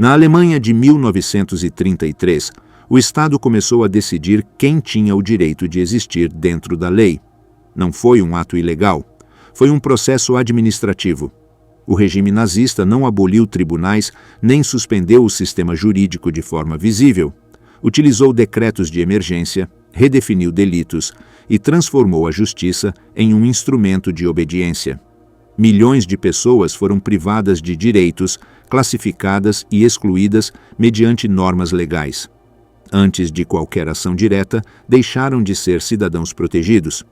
Na Alemanha de 1933, o Estado começou a decidir quem tinha o direito de existir dentro da lei. Não foi um ato ilegal, foi um processo administrativo. O regime nazista não aboliu tribunais nem suspendeu o sistema jurídico de forma visível. Utilizou decretos de emergência, redefiniu delitos e transformou a justiça em um instrumento de obediência. Milhões de pessoas foram privadas de direitos, classificadas e excluídas mediante normas legais. Antes de qualquer ação direta, deixaram de ser cidadãos protegidos.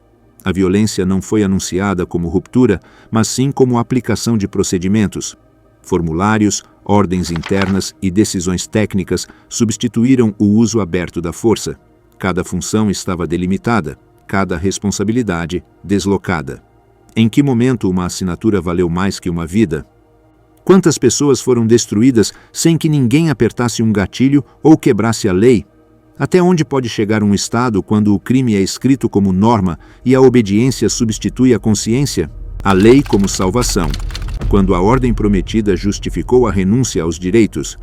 A violência não foi anunciada como ruptura, mas sim como aplicação de procedimentos. Formulários, ordens internas e decisões técnicas substituíram o uso aberto da força. Cada função estava delimitada, cada responsabilidade deslocada. Em que momento uma assinatura valeu mais que uma vida? Quantas pessoas foram destruídas sem que ninguém apertasse um gatilho ou quebrasse a lei? Até onde pode chegar um Estado quando o crime é escrito como norma e a obediência substitui a consciência? A lei como salvação. Quando a ordem prometida justificou a renúncia aos direitos.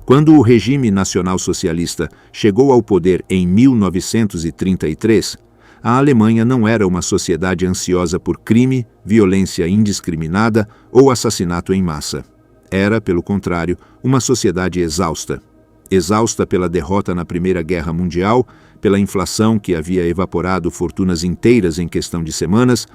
Quando o regime nacional-socialista chegou ao poder em 1933, a Alemanha não era uma sociedade ansiosa por crime, violência indiscriminada ou assassinato em massa. Era, pelo contrário, uma sociedade exausta. Exausta pela derrota na Primeira Guerra Mundial, pela inflação que havia evaporado fortunas inteiras em questão de semanas,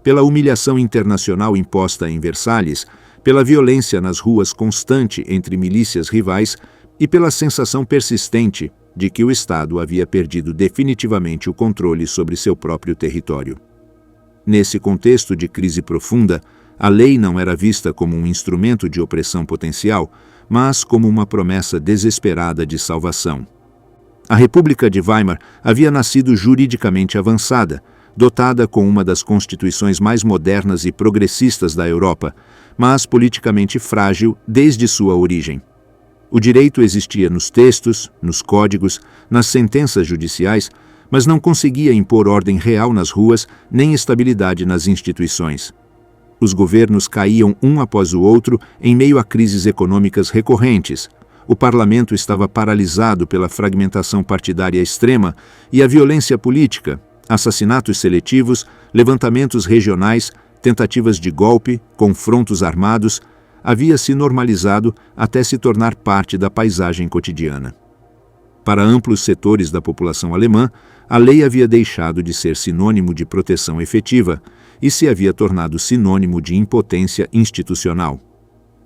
pela humilhação internacional imposta em Versalhes, pela violência nas ruas constante entre milícias rivais e pela sensação persistente de que o Estado havia perdido definitivamente o controle sobre seu próprio território. Nesse contexto de crise profunda, a lei não era vista como um instrumento de opressão potencial, mas como uma promessa desesperada de salvação. A República de Weimar havia nascido juridicamente avançada, dotada com uma das constituições mais modernas e progressistas da Europa, mas politicamente frágil desde sua origem. O direito existia nos textos, nos códigos, nas sentenças judiciais, mas não conseguia impor ordem real nas ruas nem estabilidade nas instituições. Os governos caíam um após o outro em meio a crises econômicas recorrentes. O parlamento estava paralisado pela fragmentação partidária extrema e a violência política, assassinatos seletivos, levantamentos regionais, tentativas de golpe, confrontos armados, havia se normalizado até se tornar parte da paisagem cotidiana. Para amplos setores da população alemã, a lei havia deixado de ser sinônimo de proteção efetiva e se havia tornado sinônimo de impotência institucional.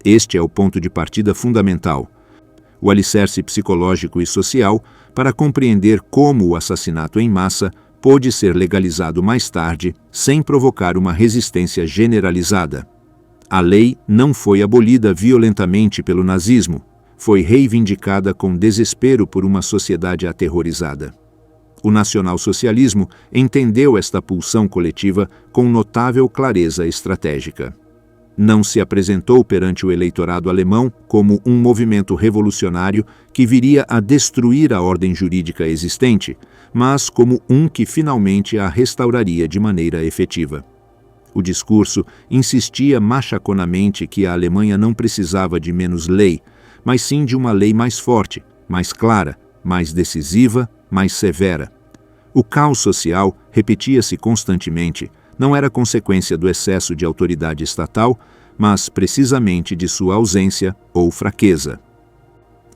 Este é o ponto de partida fundamental, o alicerce psicológico e social para compreender como o assassinato em massa pôde ser legalizado mais tarde sem provocar uma resistência generalizada. A lei não foi abolida violentamente pelo nazismo, foi reivindicada com desespero por uma sociedade aterrorizada. O nacionalsocialismo entendeu esta pulsão coletiva com notável clareza estratégica. Não se apresentou perante o eleitorado alemão como um movimento revolucionário que viria a destruir a ordem jurídica existente, mas como um que finalmente a restauraria de maneira efetiva. O discurso insistia machaconamente que a Alemanha não precisava de menos lei, mas sim de uma lei mais forte, mais clara, mais decisiva, mais severa. O caos social, repetia-se constantemente, não era consequência do excesso de autoridade estatal, mas precisamente de sua ausência ou fraqueza.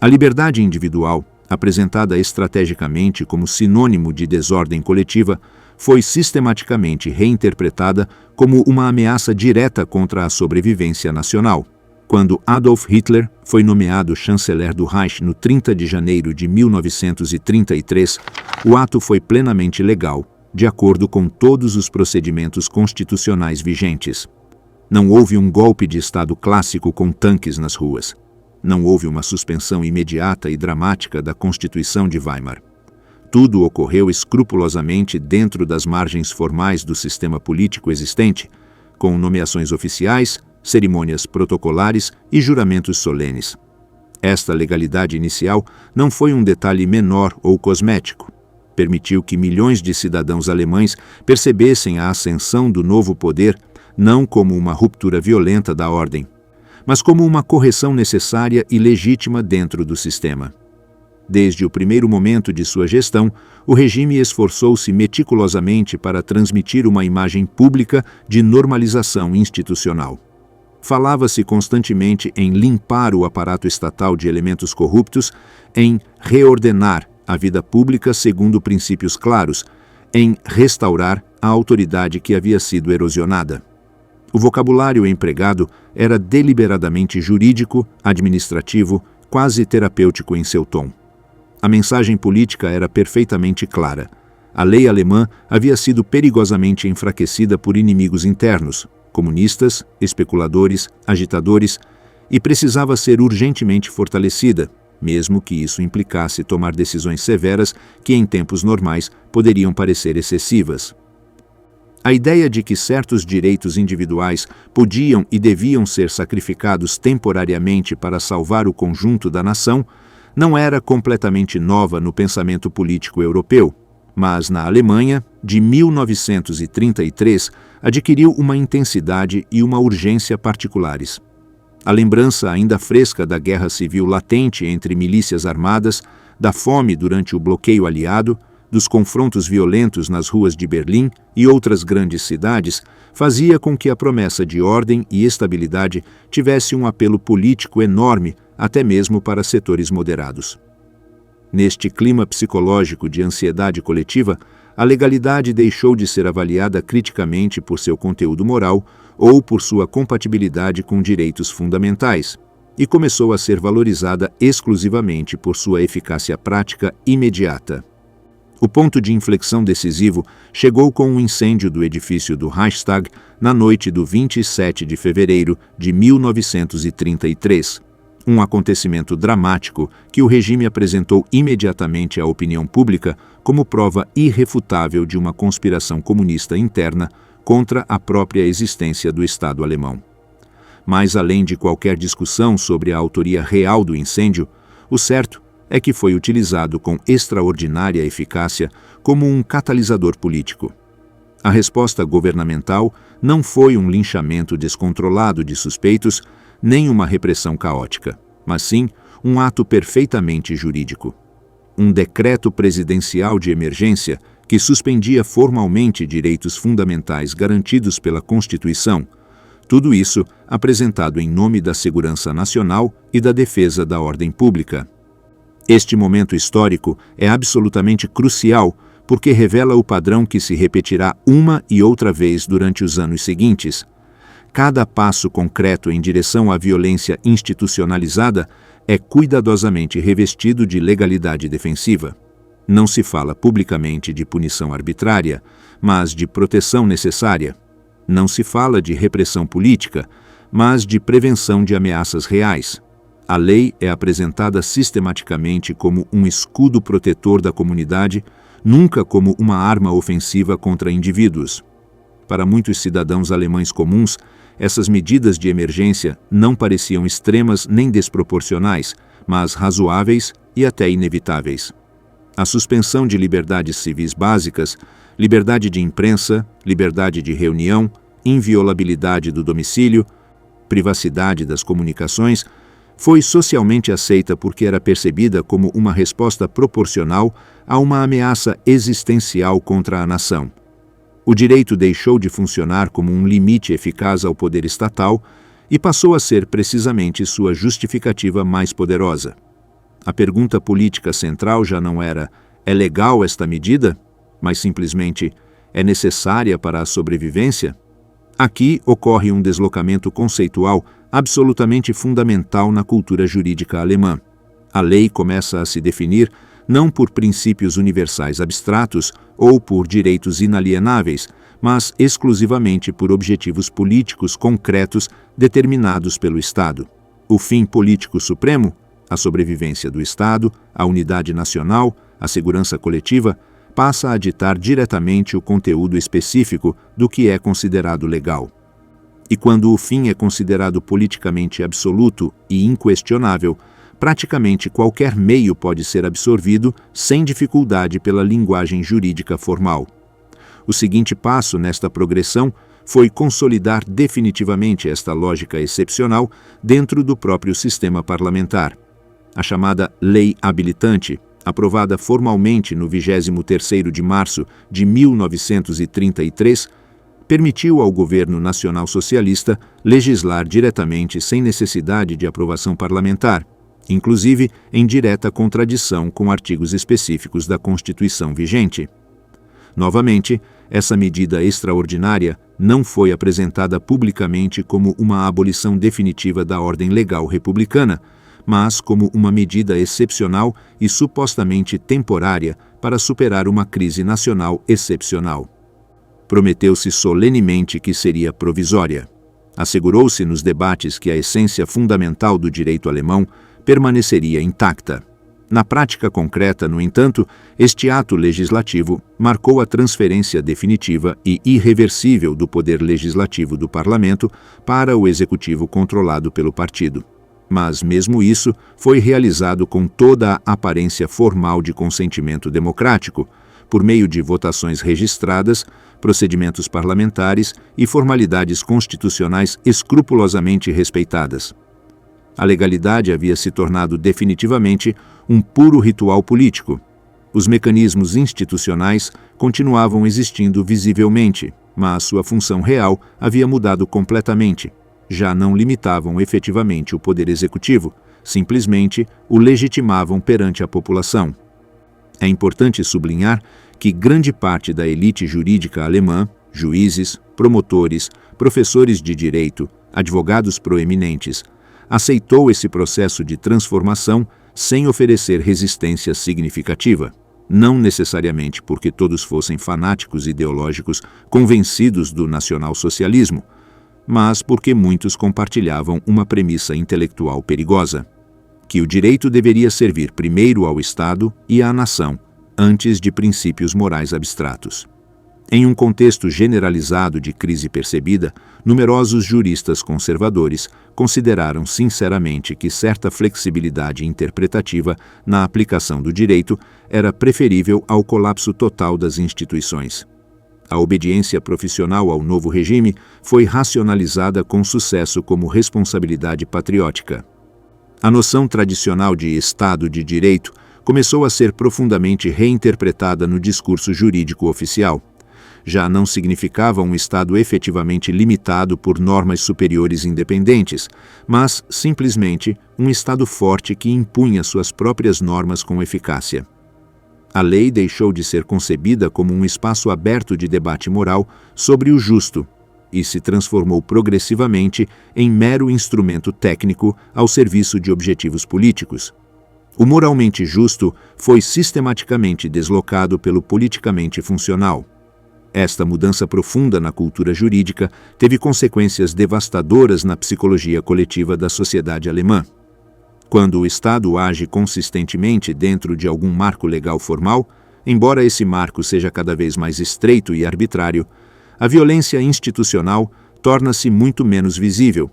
A liberdade individual, apresentada estrategicamente como sinônimo de desordem coletiva, foi sistematicamente reinterpretada como uma ameaça direta contra a sobrevivência nacional. Quando Adolf Hitler foi nomeado chanceler do Reich no 30 de janeiro de 1933, o ato foi plenamente legal, de acordo com todos os procedimentos constitucionais vigentes. Não houve um golpe de Estado clássico com tanques nas ruas. Não houve uma suspensão imediata e dramática da Constituição de Weimar. Tudo ocorreu escrupulosamente dentro das margens formais do sistema político existente, com nomeações oficiais, cerimônias protocolares e juramentos solenes. Esta legalidade inicial não foi um detalhe menor ou cosmético. Permitiu que milhões de cidadãos alemães percebessem a ascensão do novo poder não como uma ruptura violenta da ordem, mas como uma correção necessária e legítima dentro do sistema. Desde o primeiro momento de sua gestão, o regime esforçou-se meticulosamente para transmitir uma imagem pública de normalização institucional. Falava-se constantemente em limpar o aparato estatal de elementos corruptos, em reordenar a vida pública segundo princípios claros, em restaurar a autoridade que havia sido erosionada. O vocabulário empregado era deliberadamente jurídico, administrativo, quase terapêutico em seu tom. A mensagem política era perfeitamente clara. A lei alemã havia sido perigosamente enfraquecida por inimigos internos, comunistas, especuladores, agitadores, e precisava ser urgentemente fortalecida, mesmo que isso implicasse tomar decisões severas que em tempos normais poderiam parecer excessivas. A ideia de que certos direitos individuais podiam e deviam ser sacrificados temporariamente para salvar o conjunto da nação não era completamente nova no pensamento político europeu, mas na Alemanha, de 1933, adquiriu uma intensidade e uma urgência particulares. A lembrança ainda fresca da guerra civil latente entre milícias armadas, da fome durante o bloqueio aliado, dos confrontos violentos nas ruas de Berlim e outras grandes cidades, fazia com que a promessa de ordem e estabilidade tivesse um apelo político enorme, até mesmo para setores moderados. Neste clima psicológico de ansiedade coletiva, a legalidade deixou de ser avaliada criticamente por seu conteúdo moral ou por sua compatibilidade com direitos fundamentais, e começou a ser valorizada exclusivamente por sua eficácia prática imediata. O ponto de inflexão decisivo chegou com o incêndio do edifício do Reichstag na noite do 27 de fevereiro de 1933. Um acontecimento dramático que o regime apresentou imediatamente à opinião pública como prova irrefutável de uma conspiração comunista interna contra a própria existência do Estado alemão. Mas, além de qualquer discussão sobre a autoria real do incêndio, o certo é que foi utilizado com extraordinária eficácia como um catalisador político. A resposta governamental não foi um linchamento descontrolado de suspeitos, nem uma repressão caótica, mas sim um ato perfeitamente jurídico. Um decreto presidencial de emergência que suspendia formalmente direitos fundamentais garantidos pela Constituição, tudo isso apresentado em nome da segurança nacional e da defesa da ordem pública. Este momento histórico é absolutamente crucial porque revela o padrão que se repetirá uma e outra vez durante os anos seguintes. Cada passo concreto em direção à violência institucionalizada é cuidadosamente revestido de legalidade defensiva. Não se fala publicamente de punição arbitrária, mas de proteção necessária. Não se fala de repressão política, mas de prevenção de ameaças reais. A lei é apresentada sistematicamente como um escudo protetor da comunidade, nunca como uma arma ofensiva contra indivíduos. Para muitos cidadãos alemães comuns, essas medidas de emergência não pareciam extremas nem desproporcionais, mas razoáveis e até inevitáveis. A suspensão de liberdades civis básicas, liberdade de imprensa, liberdade de reunião, inviolabilidade do domicílio, privacidade das comunicações, foi socialmente aceita porque era percebida como uma resposta proporcional a uma ameaça existencial contra a nação. O direito deixou de funcionar como um limite eficaz ao poder estatal e passou a ser precisamente sua justificativa mais poderosa. A pergunta política central já não era: é legal esta medida? Mas simplesmente: é necessária para a sobrevivência? Aqui ocorre um deslocamento conceitual absolutamente fundamental na cultura jurídica alemã. A lei começa a se definir não por princípios universais abstratos ou por direitos inalienáveis, mas exclusivamente por objetivos políticos concretos determinados pelo Estado. O fim político supremo, a sobrevivência do Estado, a unidade nacional, a segurança coletiva, passa a ditar diretamente o conteúdo específico do que é considerado legal. E quando o fim é considerado politicamente absoluto e inquestionável, praticamente qualquer meio pode ser absorvido sem dificuldade pela linguagem jurídica formal. O seguinte passo nesta progressão foi consolidar definitivamente esta lógica excepcional dentro do próprio sistema parlamentar. A chamada Lei Habilitante, aprovada formalmente no 23º de março de 1933, permitiu ao governo nacional socialista legislar diretamente sem necessidade de aprovação parlamentar, inclusive em direta contradição com artigos específicos da Constituição vigente. Novamente, essa medida extraordinária não foi apresentada publicamente como uma abolição definitiva da ordem legal republicana, mas como uma medida excepcional e supostamente temporária para superar uma crise nacional excepcional. Prometeu-se solenemente que seria provisória. Assegurou-se nos debates que a essência fundamental do direito alemão permaneceria intacta. Na prática concreta, no entanto, este ato legislativo marcou a transferência definitiva e irreversível do poder legislativo do parlamento para o executivo controlado pelo partido. Mas mesmo isso foi realizado com toda a aparência formal de consentimento democrático, por meio de votações registradas, procedimentos parlamentares e formalidades constitucionais escrupulosamente respeitadas. A legalidade havia se tornado definitivamente um puro ritual político. Os mecanismos institucionais continuavam existindo visivelmente, mas sua função real havia mudado completamente. Já não limitavam efetivamente o poder executivo, simplesmente o legitimavam perante a população. É importante sublinhar que grande parte da elite jurídica alemã, juízes, promotores, professores de direito, advogados proeminentes, aceitou esse processo de transformação sem oferecer resistência significativa, não necessariamente porque todos fossem fanáticos ideológicos convencidos do nacionalsocialismo, mas porque muitos compartilhavam uma premissa intelectual perigosa, que o direito deveria servir primeiro ao Estado e à nação, antes de princípios morais abstratos. Em um contexto generalizado de crise percebida, numerosos juristas conservadores consideraram sinceramente que certa flexibilidade interpretativa na aplicação do direito era preferível ao colapso total das instituições. A obediência profissional ao novo regime foi racionalizada com sucesso como responsabilidade patriótica. A noção tradicional de Estado de Direito começou a ser profundamente reinterpretada no discurso jurídico oficial. Já não significava um Estado efetivamente limitado por normas superiores independentes, mas, simplesmente, um Estado forte que impunha suas próprias normas com eficácia. A lei deixou de ser concebida como um espaço aberto de debate moral sobre o justo e se transformou progressivamente em mero instrumento técnico ao serviço de objetivos políticos. O moralmente justo foi sistematicamente deslocado pelo politicamente funcional. Esta mudança profunda na cultura jurídica teve consequências devastadoras na psicologia coletiva da sociedade alemã. Quando o Estado age consistentemente dentro de algum marco legal formal, embora esse marco seja cada vez mais estreito e arbitrário, a violência institucional torna-se muito menos visível,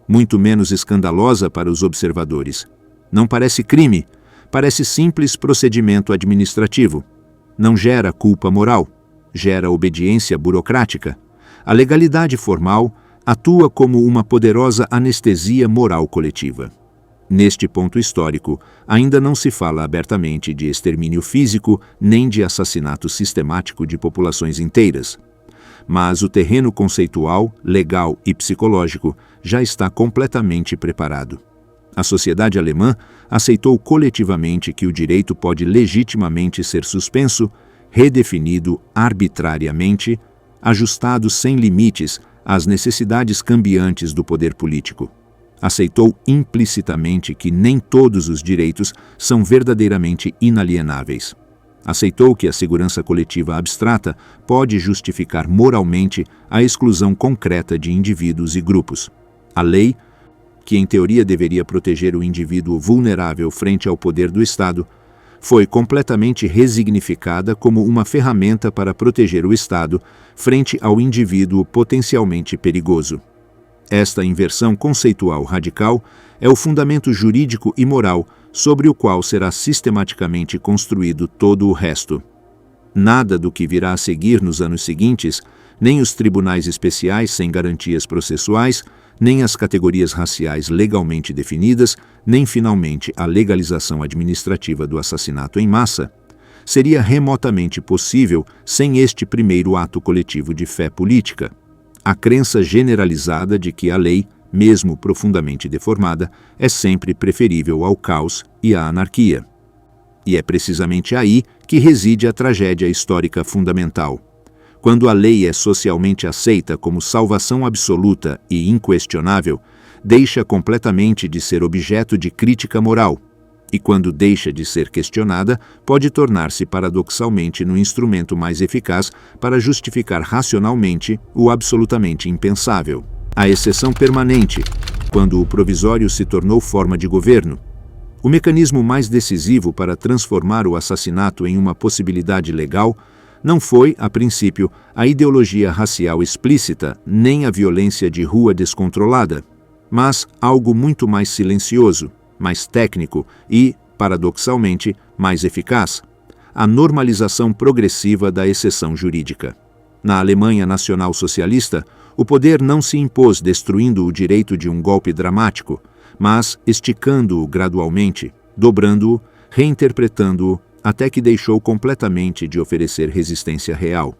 muito menos escandalosa para os observadores. Não parece crime, parece simples procedimento administrativo. Não gera culpa moral, gera obediência burocrática. A legalidade formal atua como uma poderosa anestesia moral coletiva. Neste ponto histórico, ainda não se fala abertamente de extermínio físico nem de assassinato sistemático de populações inteiras. Mas o terreno conceitual, legal e psicológico já está completamente preparado. A sociedade alemã aceitou coletivamente que o direito pode legitimamente ser suspenso, redefinido arbitrariamente, ajustado sem limites às necessidades cambiantes do poder político. Aceitou implicitamente que nem todos os direitos são verdadeiramente inalienáveis. Aceitou que a segurança coletiva abstrata pode justificar moralmente a exclusão concreta de indivíduos e grupos. A lei, que em teoria deveria proteger o indivíduo vulnerável frente ao poder do Estado, foi completamente resignificada como uma ferramenta para proteger o Estado frente ao indivíduo potencialmente perigoso. Esta inversão conceitual radical é o fundamento jurídico e moral sobre o qual será sistematicamente construído todo o resto. Nada do que virá a seguir nos anos seguintes nem os tribunais especiais sem garantias processuais, nem as categorias raciais legalmente definidas, nem finalmente a legalização administrativa do assassinato em massa, seria remotamente possível sem este primeiro ato coletivo de fé política, a crença generalizada de que a lei, mesmo profundamente deformada, é sempre preferível ao caos e à anarquia. E é precisamente aí que reside a tragédia histórica fundamental. Quando a lei é socialmente aceita como salvação absoluta e inquestionável, deixa completamente de ser objeto de crítica moral, e quando deixa de ser questionada, pode tornar-se paradoxalmente no instrumento mais eficaz para justificar racionalmente o absolutamente impensável. A exceção permanente, quando o provisório se tornou forma de governo. O mecanismo mais decisivo para transformar o assassinato em uma possibilidade legal não foi, a princípio, a ideologia racial explícita nem a violência de rua descontrolada, mas algo muito mais silencioso, mais técnico e, paradoxalmente, mais eficaz: a normalização progressiva da exceção jurídica. Na Alemanha nacional-socialista, o poder não se impôs destruindo o direito de um golpe dramático, mas esticando-o gradualmente, dobrando-o, reinterpretando-o, até que deixou completamente de oferecer resistência real.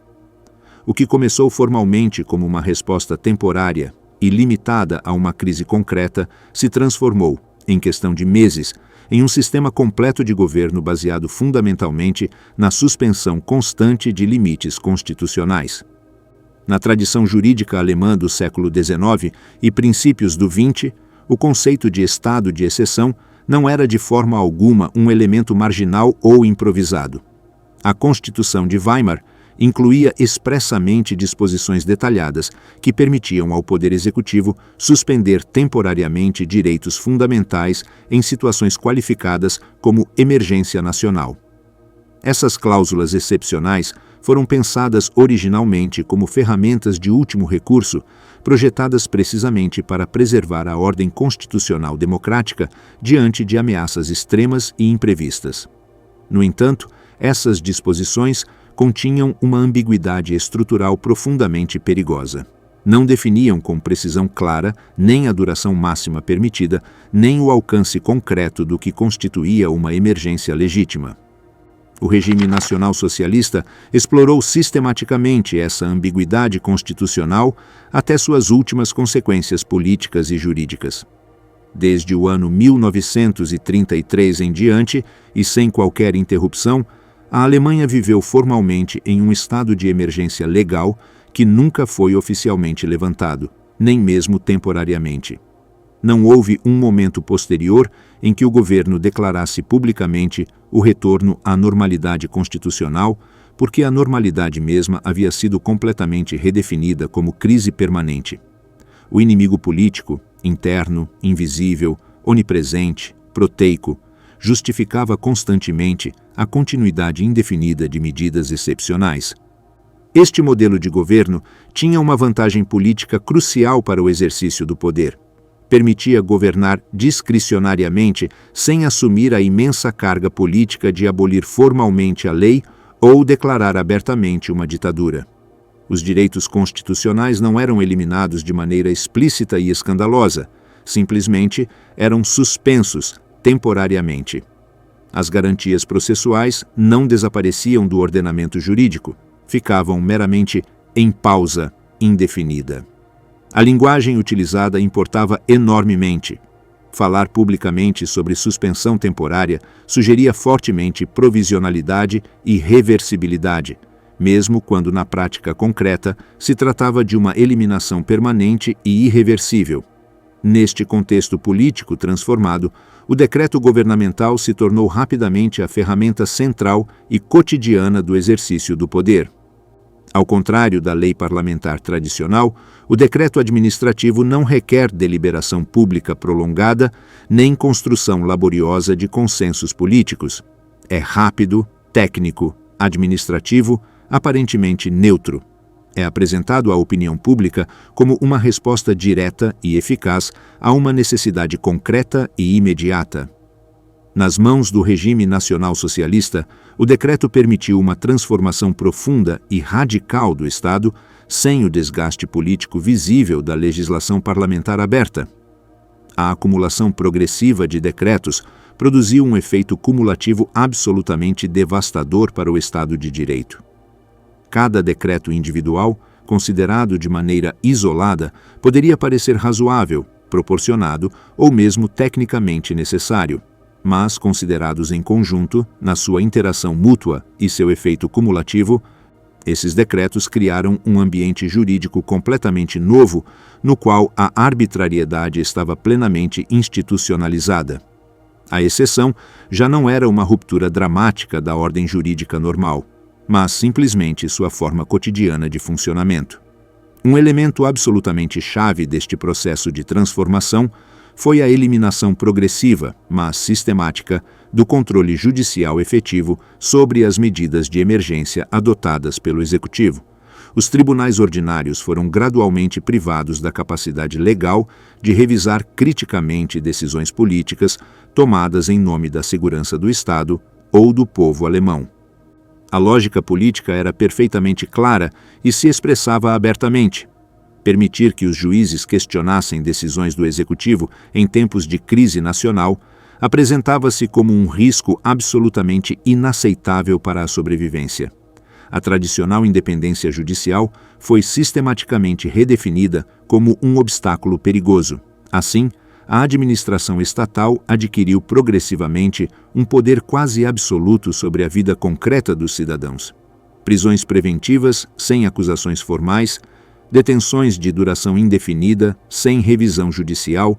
O que começou formalmente como uma resposta temporária e limitada a uma crise concreta se transformou, em questão de meses, em um sistema completo de governo baseado fundamentalmente na suspensão constante de limites constitucionais. Na tradição jurídica alemã do século XIX e princípios do XX, o conceito de estado de exceção não era de forma alguma um elemento marginal ou improvisado. A Constituição de Weimar incluía expressamente disposições detalhadas que permitiam ao Poder Executivo suspender temporariamente direitos fundamentais em situações qualificadas como emergência nacional. Essas cláusulas excepcionais foram pensadas originalmente como ferramentas de último recurso, projetadas precisamente para preservar a ordem constitucional democrática diante de ameaças extremas e imprevistas. No entanto, essas disposições continham uma ambiguidade estrutural profundamente perigosa. Não definiam com precisão clara nem a duração máxima permitida, nem o alcance concreto do que constituía uma emergência legítima. O regime nacional-socialista explorou sistematicamente essa ambiguidade constitucional até suas últimas consequências políticas e jurídicas. Desde o ano 1933 em diante, e sem qualquer interrupção, a Alemanha viveu formalmente em um estado de emergência legal que nunca foi oficialmente levantado, nem mesmo temporariamente. Não houve um momento posterior em que o governo declarasse publicamente o retorno à normalidade constitucional, porque a normalidade mesma havia sido completamente redefinida como crise permanente. O inimigo político, interno, invisível, onipresente, proteico, justificava constantemente a continuidade indefinida de medidas excepcionais. Este modelo de governo tinha uma vantagem política crucial para o exercício do poder. Permitia governar discricionariamente sem assumir a imensa carga política de abolir formalmente a lei ou declarar abertamente uma ditadura. Os direitos constitucionais não eram eliminados de maneira explícita e escandalosa, simplesmente eram suspensos temporariamente. As garantias processuais não desapareciam do ordenamento jurídico, ficavam meramente em pausa indefinida. A linguagem utilizada importava enormemente. Falar publicamente sobre suspensão temporária sugeria fortemente provisionalidade e reversibilidade, mesmo quando na prática concreta se tratava de uma eliminação permanente e irreversível. Neste contexto político transformado, o decreto governamental se tornou rapidamente a ferramenta central e cotidiana do exercício do poder. Ao contrário da lei parlamentar tradicional, o decreto administrativo não requer deliberação pública prolongada nem construção laboriosa de consensos políticos. É rápido, técnico, administrativo, aparentemente neutro. É apresentado à opinião pública como uma resposta direta e eficaz a uma necessidade concreta e imediata. Nas mãos do regime nacional-socialista, o decreto permitiu uma transformação profunda e radical do Estado, sem o desgaste político visível da legislação parlamentar aberta. A acumulação progressiva de decretos produziu um efeito cumulativo absolutamente devastador para o Estado de Direito. Cada decreto individual, considerado de maneira isolada, poderia parecer razoável, proporcionado ou mesmo tecnicamente necessário, mas considerados em conjunto, na sua interação mútua e seu efeito cumulativo, esses decretos criaram um ambiente jurídico completamente novo, no qual a arbitrariedade estava plenamente institucionalizada. A exceção já não era uma ruptura dramática da ordem jurídica normal, mas simplesmente sua forma cotidiana de funcionamento. Um elemento absolutamente chave deste processo de transformação foi a eliminação progressiva, mas sistemática, do controle judicial efetivo sobre as medidas de emergência adotadas pelo Executivo. Os tribunais ordinários foram gradualmente privados da capacidade legal de revisar criticamente decisões políticas tomadas em nome da segurança do Estado ou do povo alemão. A lógica política era perfeitamente clara e se expressava abertamente. Permitir que os juízes questionassem decisões do Executivo em tempos de crise nacional apresentava-se como um risco absolutamente inaceitável para a sobrevivência. A tradicional independência judicial foi sistematicamente redefinida como um obstáculo perigoso. Assim, a administração estatal adquiriu progressivamente um poder quase absoluto sobre a vida concreta dos cidadãos. Prisões preventivas, sem acusações formais, detenções de duração indefinida, sem revisão judicial,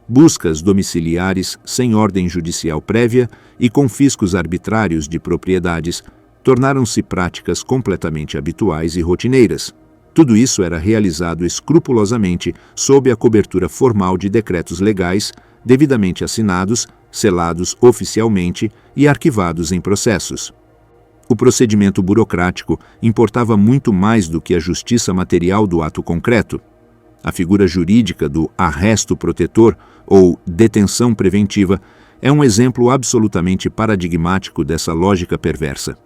buscas domiciliares sem ordem judicial prévia e confiscos arbitrários de propriedades tornaram-se práticas completamente habituais e rotineiras. Tudo isso era realizado escrupulosamente sob a cobertura formal de decretos legais, devidamente assinados, selados oficialmente e arquivados em processos. O procedimento burocrático importava muito mais do que a justiça material do ato concreto. A figura jurídica do arresto protetor ou detenção preventiva é um exemplo absolutamente paradigmático dessa lógica perversa.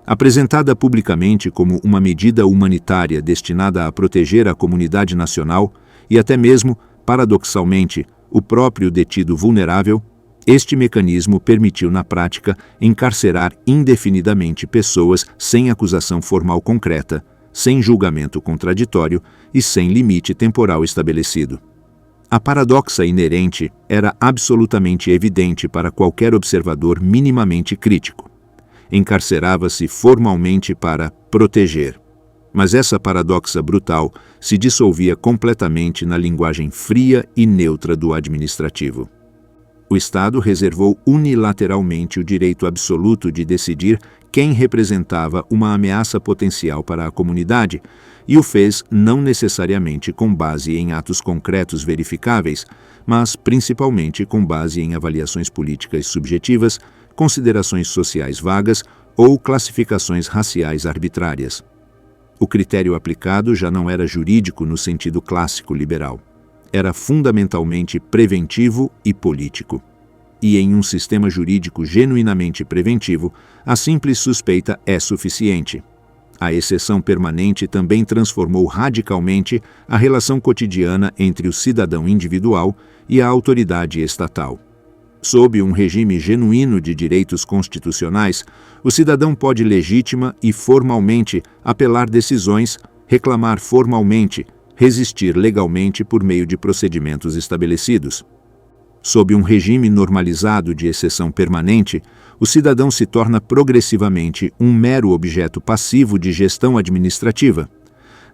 Apresentada publicamente como uma medida humanitária destinada a proteger a comunidade nacional e até mesmo, paradoxalmente, o próprio detido vulnerável, este mecanismo permitiu na prática encarcerar indefinidamente pessoas sem acusação formal concreta, sem julgamento contraditório e sem limite temporal estabelecido. A paradoxa inerente era absolutamente evidente para qualquer observador minimamente crítico. Encarcerava-se formalmente para proteger. Mas essa paradoxa brutal se dissolvia completamente na linguagem fria e neutra do administrativo. O Estado reservou unilateralmente o direito absoluto de decidir quem representava uma ameaça potencial para a comunidade e o fez não necessariamente com base em atos concretos verificáveis, mas principalmente com base em avaliações políticas subjetivas, considerações sociais vagas ou classificações raciais arbitrárias. O critério aplicado já não era jurídico no sentido clássico liberal. Era fundamentalmente preventivo e político. E em um sistema jurídico genuinamente preventivo, a simples suspeita é suficiente. A exceção permanente também transformou radicalmente a relação cotidiana entre o cidadão individual e a autoridade estatal. Sob um regime genuíno de direitos constitucionais, o cidadão pode legítima e formalmente apelar decisões, reclamar formalmente, resistir legalmente por meio de procedimentos estabelecidos. Sob um regime normalizado de exceção permanente, o cidadão se torna progressivamente um mero objeto passivo de gestão administrativa.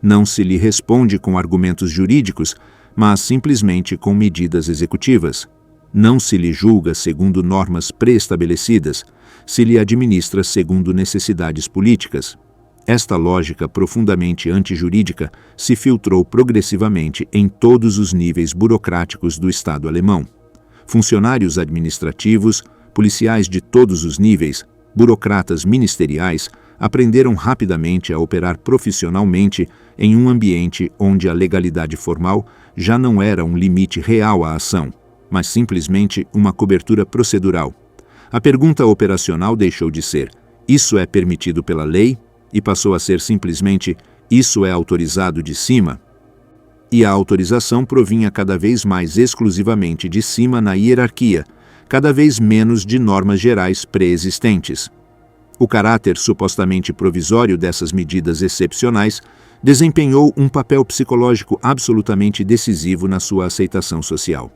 Não se lhe responde com argumentos jurídicos, mas simplesmente com medidas executivas. Não se lhe julga segundo normas pré-estabelecidas, se lhe administra segundo necessidades políticas. Esta lógica profundamente antijurídica se filtrou progressivamente em todos os níveis burocráticos do Estado alemão. Funcionários administrativos, policiais de todos os níveis, burocratas ministeriais aprenderam rapidamente a operar profissionalmente em um ambiente onde a legalidade formal já não era um limite real à ação, mas simplesmente uma cobertura procedural. A pergunta operacional deixou de ser: isso é permitido pela lei? E passou a ser simplesmente: Isso é autorizado de cima? E a autorização provinha cada vez mais exclusivamente de cima na hierarquia, cada vez menos de normas gerais pré-existentes. O caráter supostamente provisório dessas medidas excepcionais desempenhou um papel psicológico absolutamente decisivo na sua aceitação social.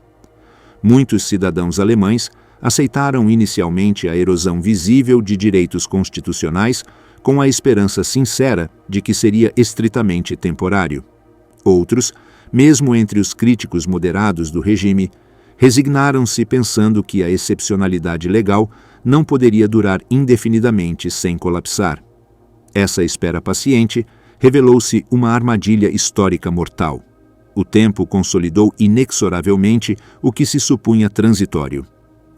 Muitos cidadãos alemães aceitaram inicialmente a erosão visível de direitos constitucionais com a esperança sincera de que seria estritamente temporário. Outros, mesmo entre os críticos moderados do regime, resignaram-se pensando que a excepcionalidade legal não poderia durar indefinidamente sem colapsar. Essa espera paciente revelou-se uma armadilha histórica mortal. O tempo consolidou inexoravelmente o que se supunha transitório.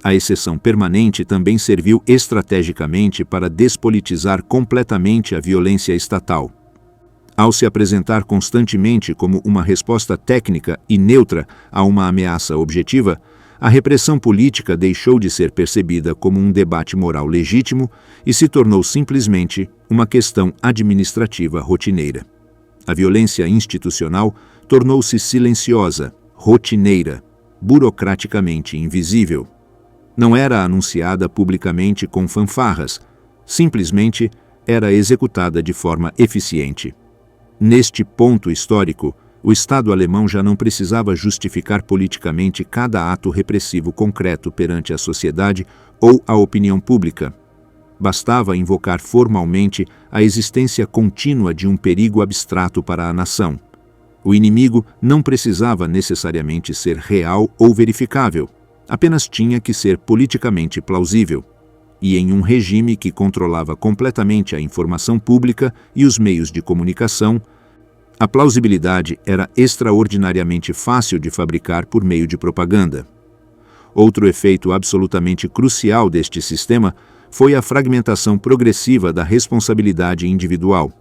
A exceção permanente também serviu estrategicamente para despolitizar completamente a violência estatal. Ao se apresentar constantemente como uma resposta técnica e neutra a uma ameaça objetiva, a repressão política deixou de ser percebida como um debate moral legítimo e se tornou simplesmente uma questão administrativa rotineira. A violência institucional tornou-se silenciosa, rotineira, burocraticamente invisível. Não era anunciada publicamente com fanfarras, simplesmente era executada de forma eficiente. Neste ponto histórico, o Estado alemão já não precisava justificar politicamente cada ato repressivo concreto perante a sociedade ou a opinião pública. Bastava invocar formalmente a existência contínua de um perigo abstrato para a nação. O inimigo não precisava necessariamente ser real ou verificável, apenas tinha que ser politicamente plausível. E em um regime que controlava completamente a informação pública e os meios de comunicação, a plausibilidade era extraordinariamente fácil de fabricar por meio de propaganda. Outro efeito absolutamente crucial deste sistema foi a fragmentação progressiva da responsabilidade individual.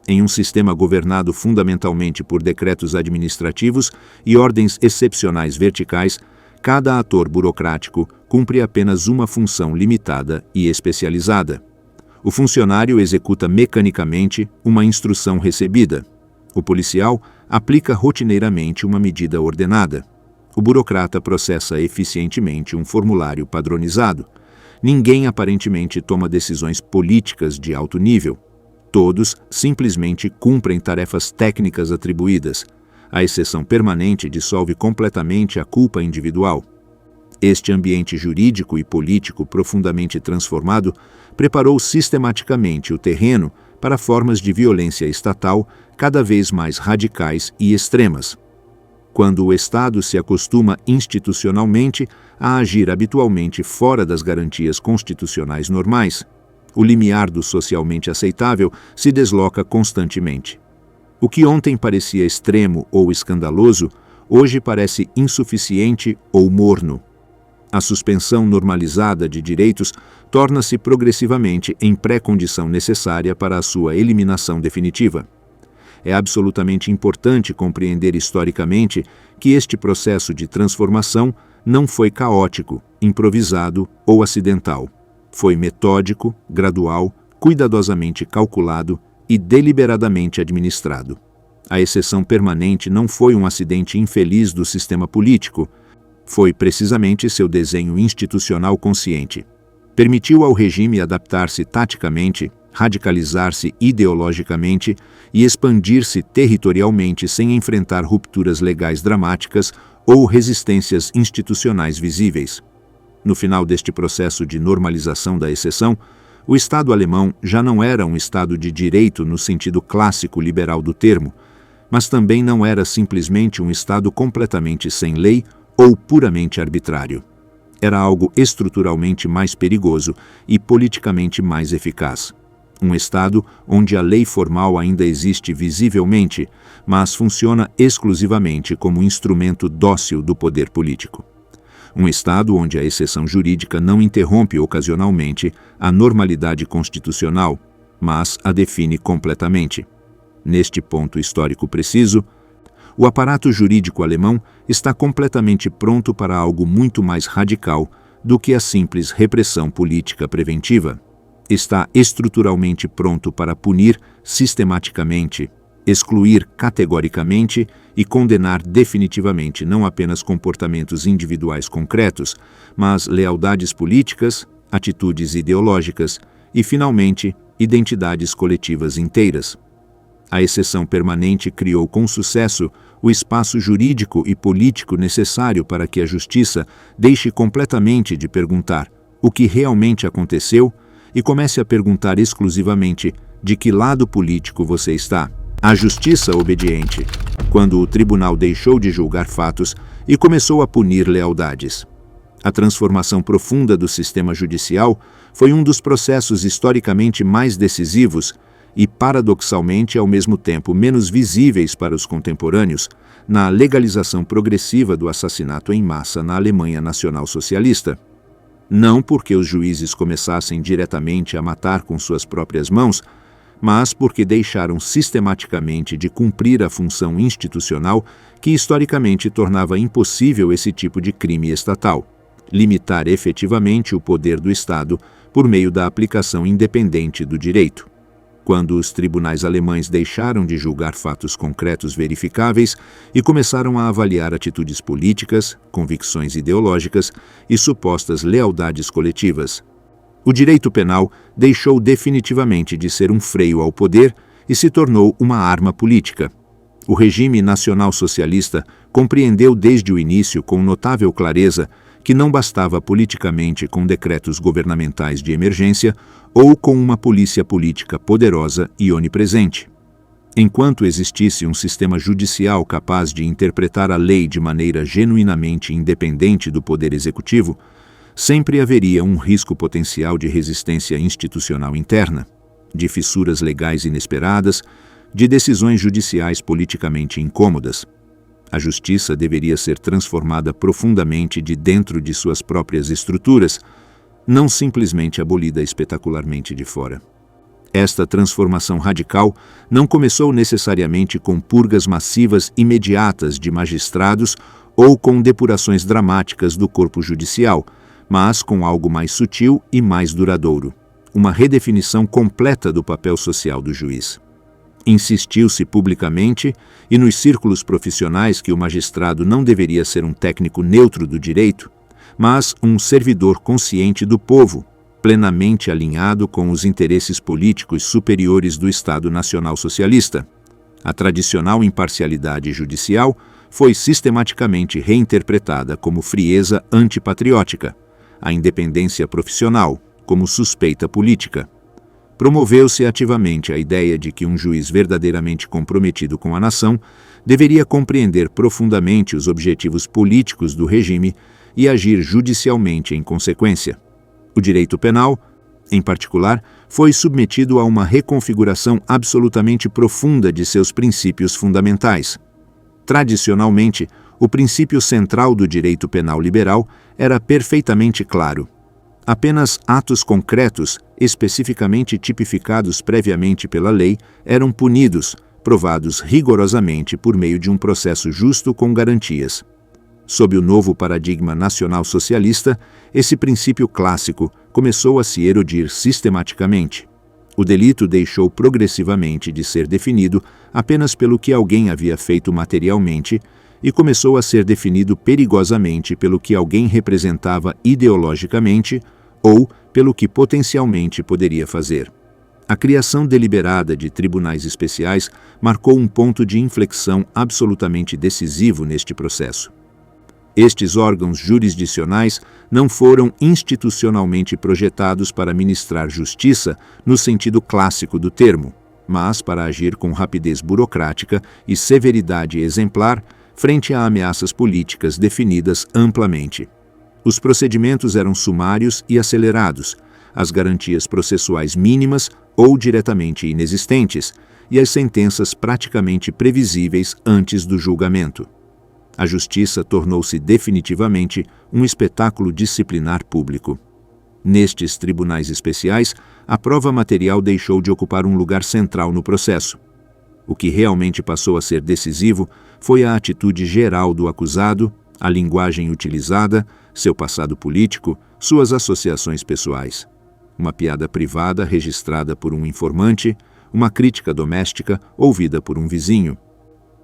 Em um sistema governado fundamentalmente por decretos administrativos e ordens excepcionais verticais, cada ator burocrático cumpre apenas uma função limitada e especializada. O funcionário executa mecanicamente uma instrução recebida. O policial aplica rotineiramente uma medida ordenada. O burocrata processa eficientemente um formulário padronizado. Ninguém aparentemente toma decisões políticas de alto nível. Todos simplesmente cumprem tarefas técnicas atribuídas. A exceção permanente dissolve completamente a culpa individual. Este ambiente jurídico e político profundamente transformado preparou sistematicamente o terreno para formas de violência estatal cada vez mais radicais e extremas. Quando o Estado se acostuma institucionalmente a agir habitualmente fora das garantias constitucionais normais, o limiar do socialmente aceitável se desloca constantemente. O que ontem parecia extremo ou escandaloso, hoje parece insuficiente ou morno. A suspensão normalizada de direitos torna-se progressivamente em pré-condição necessária para a sua eliminação definitiva. É absolutamente importante compreender historicamente que este processo de transformação não foi caótico, improvisado ou acidental. Foi metódico, gradual, cuidadosamente calculado e deliberadamente administrado. A exceção permanente não foi um acidente infeliz do sistema político, foi precisamente seu desenho institucional consciente. Permitiu ao regime adaptar-se taticamente, radicalizar-se ideologicamente e expandir-se territorialmente sem enfrentar rupturas legais dramáticas ou resistências institucionais visíveis. No final deste processo de normalização da exceção, o Estado alemão já não era um Estado de direito no sentido clássico liberal do termo, mas também não era simplesmente um Estado completamente sem lei ou puramente arbitrário. Era algo estruturalmente mais perigoso e politicamente mais eficaz. Um Estado onde a lei formal ainda existe visivelmente, mas funciona exclusivamente como instrumento dócil do poder político. Um Estado onde a exceção jurídica não interrompe ocasionalmente a normalidade constitucional, mas a define completamente. Neste ponto histórico preciso, o aparato jurídico alemão está completamente pronto para algo muito mais radical do que a simples repressão política preventiva. Está estruturalmente pronto para punir sistematicamente, excluir categoricamente e condenar definitivamente não apenas comportamentos individuais concretos, mas lealdades políticas, atitudes ideológicas e, finalmente, identidades coletivas inteiras. A exceção permanente criou com sucesso o espaço jurídico e político necessário para que a justiça deixe completamente de perguntar o que realmente aconteceu e comece a perguntar exclusivamente de que lado político você está. A justiça obediente, quando o tribunal deixou de julgar fatos e começou a punir lealdades. A transformação profunda do sistema judicial foi um dos processos historicamente mais decisivos e, paradoxalmente, ao mesmo tempo menos visíveis para os contemporâneos, na legalização progressiva do assassinato em massa na Alemanha nacional-socialista. Não porque os juízes começassem diretamente a matar com suas próprias mãos, mas porque deixaram sistematicamente de cumprir a função institucional que historicamente tornava impossível esse tipo de crime estatal: limitar efetivamente o poder do Estado por meio da aplicação independente do direito. Quando os tribunais alemães deixaram de julgar fatos concretos verificáveis e começaram a avaliar atitudes políticas, convicções ideológicas e supostas lealdades coletivas, o direito penal deixou definitivamente de ser um freio ao poder e se tornou uma arma política. O regime nacional-socialista compreendeu desde o início com notável clareza que não bastava politicamente com decretos governamentais de emergência ou com uma polícia política poderosa e onipresente. Enquanto existisse um sistema judicial capaz de interpretar a lei de maneira genuinamente independente do poder executivo, sempre haveria um risco potencial de resistência institucional interna, de fissuras legais inesperadas, de decisões judiciais politicamente incômodas. A justiça deveria ser transformada profundamente de dentro de suas próprias estruturas, não simplesmente abolida espetacularmente de fora. Esta transformação radical não começou necessariamente com purgas massivas imediatas de magistrados ou com depurações dramáticas do corpo judicial, mas com algo mais sutil e mais duradouro: uma redefinição completa do papel social do juiz. Insistiu-se publicamente e nos círculos profissionais que o magistrado não deveria ser um técnico neutro do direito, mas um servidor consciente do povo, plenamente alinhado com os interesses políticos superiores do Estado Nacional Socialista. A tradicional imparcialidade judicial foi sistematicamente reinterpretada como frieza antipatriótica, a independência profissional como suspeita política. Promoveu-se ativamente a ideia de que um juiz verdadeiramente comprometido com a nação deveria compreender profundamente os objetivos políticos do regime e agir judicialmente em consequência. O direito penal, em particular, foi submetido a uma reconfiguração absolutamente profunda de seus princípios fundamentais. Tradicionalmente, o princípio central do direito penal liberal era perfeitamente claro: apenas atos concretos, especificamente tipificados previamente pela lei, eram punidos, provados rigorosamente por meio de um processo justo com garantias. Sob o novo paradigma nacional-socialista, esse princípio clássico começou a se erodir sistematicamente. O delito deixou progressivamente de ser definido apenas pelo que alguém havia feito materialmente e começou a ser definido perigosamente pelo que alguém representava ideologicamente ou pelo que potencialmente poderia fazer. A criação deliberada de tribunais especiais marcou um ponto de inflexão absolutamente decisivo neste processo. Estes órgãos jurisdicionais não foram institucionalmente projetados para ministrar justiça no sentido clássico do termo, mas para agir com rapidez burocrática e severidade exemplar frente a ameaças políticas definidas amplamente. Os procedimentos eram sumários e acelerados, as garantias processuais mínimas ou diretamente inexistentes, e as sentenças praticamente previsíveis antes do julgamento. A justiça tornou-se definitivamente um espetáculo disciplinar público. Nestes tribunais especiais, a prova material deixou de ocupar um lugar central no processo. O que realmente passou a ser decisivo foi a atitude geral do acusado, a linguagem utilizada, seu passado político, suas associações pessoais. Uma piada privada registrada por um informante, uma crítica doméstica ouvida por um vizinho.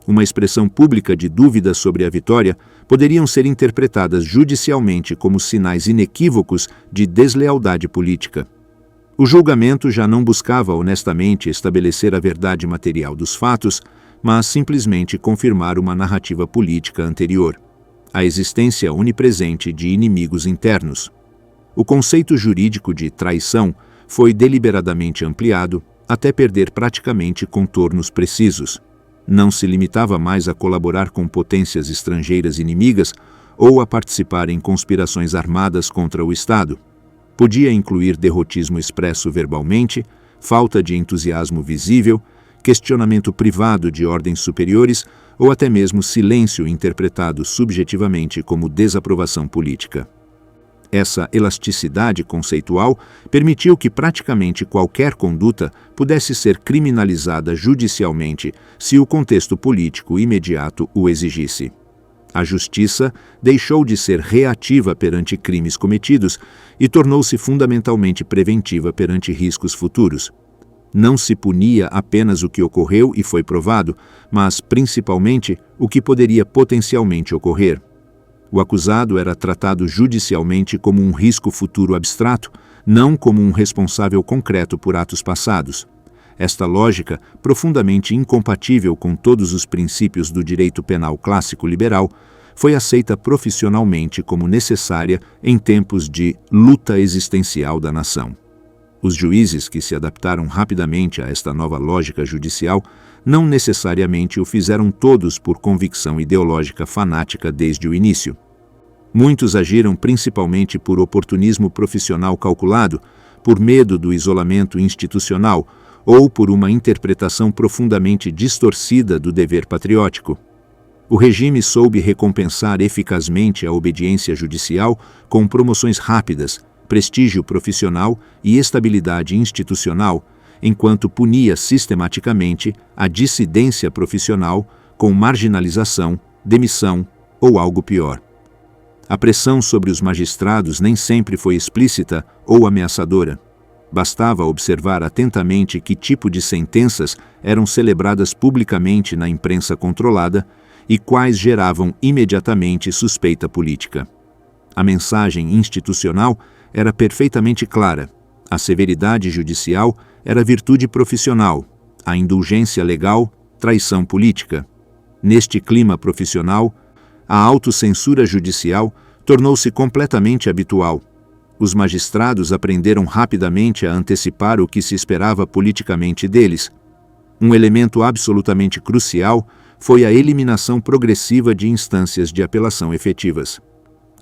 Uma expressão pública de dúvida sobre a vitória poderiam ser interpretadas judicialmente como sinais inequívocos de deslealdade política. O julgamento já não buscava honestamente estabelecer a verdade material dos fatos, mas simplesmente confirmar uma narrativa política anterior, a existência onipresente de inimigos internos. O conceito jurídico de traição foi deliberadamente ampliado até perder praticamente contornos precisos. Não se limitava mais a colaborar com potências estrangeiras inimigas ou a participar em conspirações armadas contra o Estado. Podia incluir derrotismo expresso verbalmente, falta de entusiasmo visível, questionamento privado de ordens superiores ou até mesmo silêncio interpretado subjetivamente como desaprovação política. Essa elasticidade conceitual permitiu que praticamente qualquer conduta pudesse ser criminalizada judicialmente se o contexto político imediato o exigisse. A justiça deixou de ser reativa perante crimes cometidos e tornou-se fundamentalmente preventiva perante riscos futuros. Não se punia apenas o que ocorreu e foi provado, mas, principalmente, o que poderia potencialmente ocorrer. O acusado era tratado judicialmente como um risco futuro abstrato, não como um responsável concreto por atos passados. Esta lógica, profundamente incompatível com todos os princípios do direito penal clássico liberal, foi aceita profissionalmente como necessária em tempos de luta existencial da nação. Os juízes que se adaptaram rapidamente a esta nova lógica judicial não necessariamente o fizeram todos por convicção ideológica fanática desde o início. Muitos agiram principalmente por oportunismo profissional calculado, por medo do isolamento institucional ou por uma interpretação profundamente distorcida do dever patriótico. O regime soube recompensar eficazmente a obediência judicial com promoções rápidas, prestígio profissional e estabilidade institucional, enquanto punia sistematicamente a dissidência profissional com marginalização, demissão ou algo pior. A pressão sobre os magistrados nem sempre foi explícita ou ameaçadora. Bastava observar atentamente que tipo de sentenças eram celebradas publicamente na imprensa controlada e quais geravam imediatamente suspeita política. A mensagem institucional era perfeitamente clara. A severidade judicial era virtude profissional, a indulgência legal, traição política. Neste clima profissional, a autocensura judicial tornou-se completamente habitual. Os magistrados aprenderam rapidamente a antecipar o que se esperava politicamente deles. Um elemento absolutamente crucial foi a eliminação progressiva de instâncias de apelação efetivas.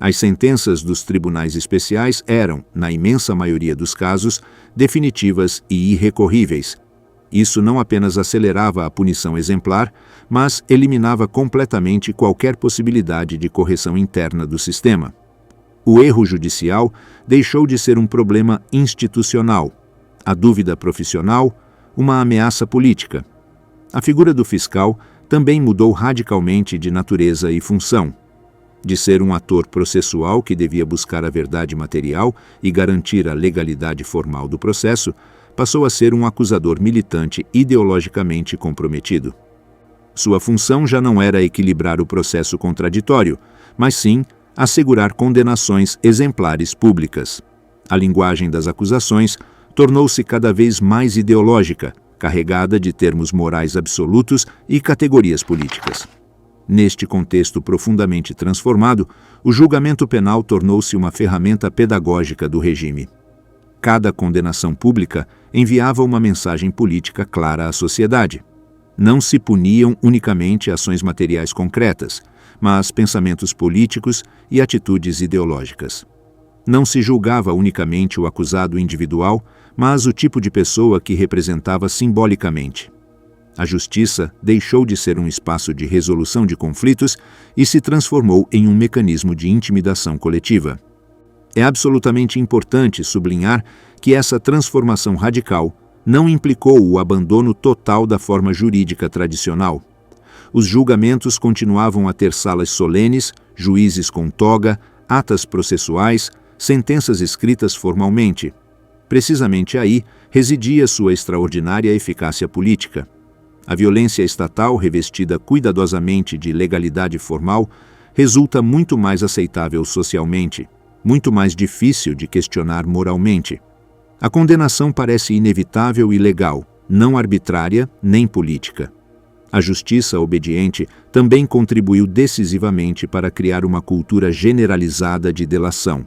As sentenças dos tribunais especiais eram, na imensa maioria dos casos, definitivas e irrecorríveis. Isso não apenas acelerava a punição exemplar, mas eliminava completamente qualquer possibilidade de correção interna do sistema. O erro judicial deixou de ser um problema institucional, a dúvida profissional, uma ameaça política. A figura do fiscal também mudou radicalmente de natureza e função. De ser um ator processual que devia buscar a verdade material e garantir a legalidade formal do processo, passou a ser um acusador militante ideologicamente comprometido. Sua função já não era equilibrar o processo contraditório, mas sim assegurar condenações exemplares públicas. A linguagem das acusações tornou-se cada vez mais ideológica, carregada de termos morais absolutos e categorias políticas. Neste contexto profundamente transformado, o julgamento penal tornou-se uma ferramenta pedagógica do regime. Cada condenação pública enviava uma mensagem política clara à sociedade. Não se puniam unicamente ações materiais concretas, mas pensamentos políticos e atitudes ideológicas. Não se julgava unicamente o acusado individual, mas o tipo de pessoa que representava simbolicamente. A justiça deixou de ser um espaço de resolução de conflitos e se transformou em um mecanismo de intimidação coletiva. É absolutamente importante sublinhar que essa transformação radical não implicou o abandono total da forma jurídica tradicional. Os julgamentos continuavam a ter salas solenes, juízes com toga, atas processuais, sentenças escritas formalmente. Precisamente aí residia sua extraordinária eficácia política. A violência estatal, revestida cuidadosamente de legalidade formal, resulta muito mais aceitável socialmente, muito mais difícil de questionar moralmente. A condenação parece inevitável e legal, não arbitrária nem política. A justiça obediente também contribuiu decisivamente para criar uma cultura generalizada de delação.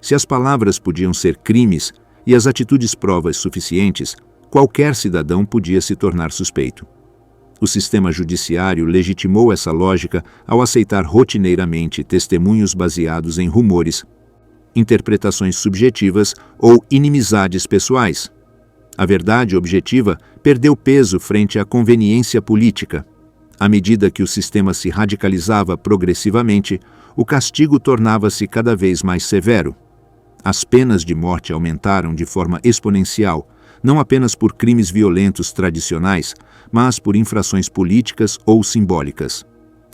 Se as palavras podiam ser crimes e as atitudes provas suficientes, qualquer cidadão podia se tornar suspeito. O sistema judiciário legitimou essa lógica ao aceitar rotineiramente testemunhos baseados em rumores, interpretações subjetivas ou inimizades pessoais. A verdade objetiva perdeu peso frente à conveniência política. À medida que o sistema se radicalizava progressivamente, o castigo tornava-se cada vez mais severo. As penas de morte aumentaram de forma exponencial, não apenas por crimes violentos tradicionais, mas por infrações políticas ou simbólicas.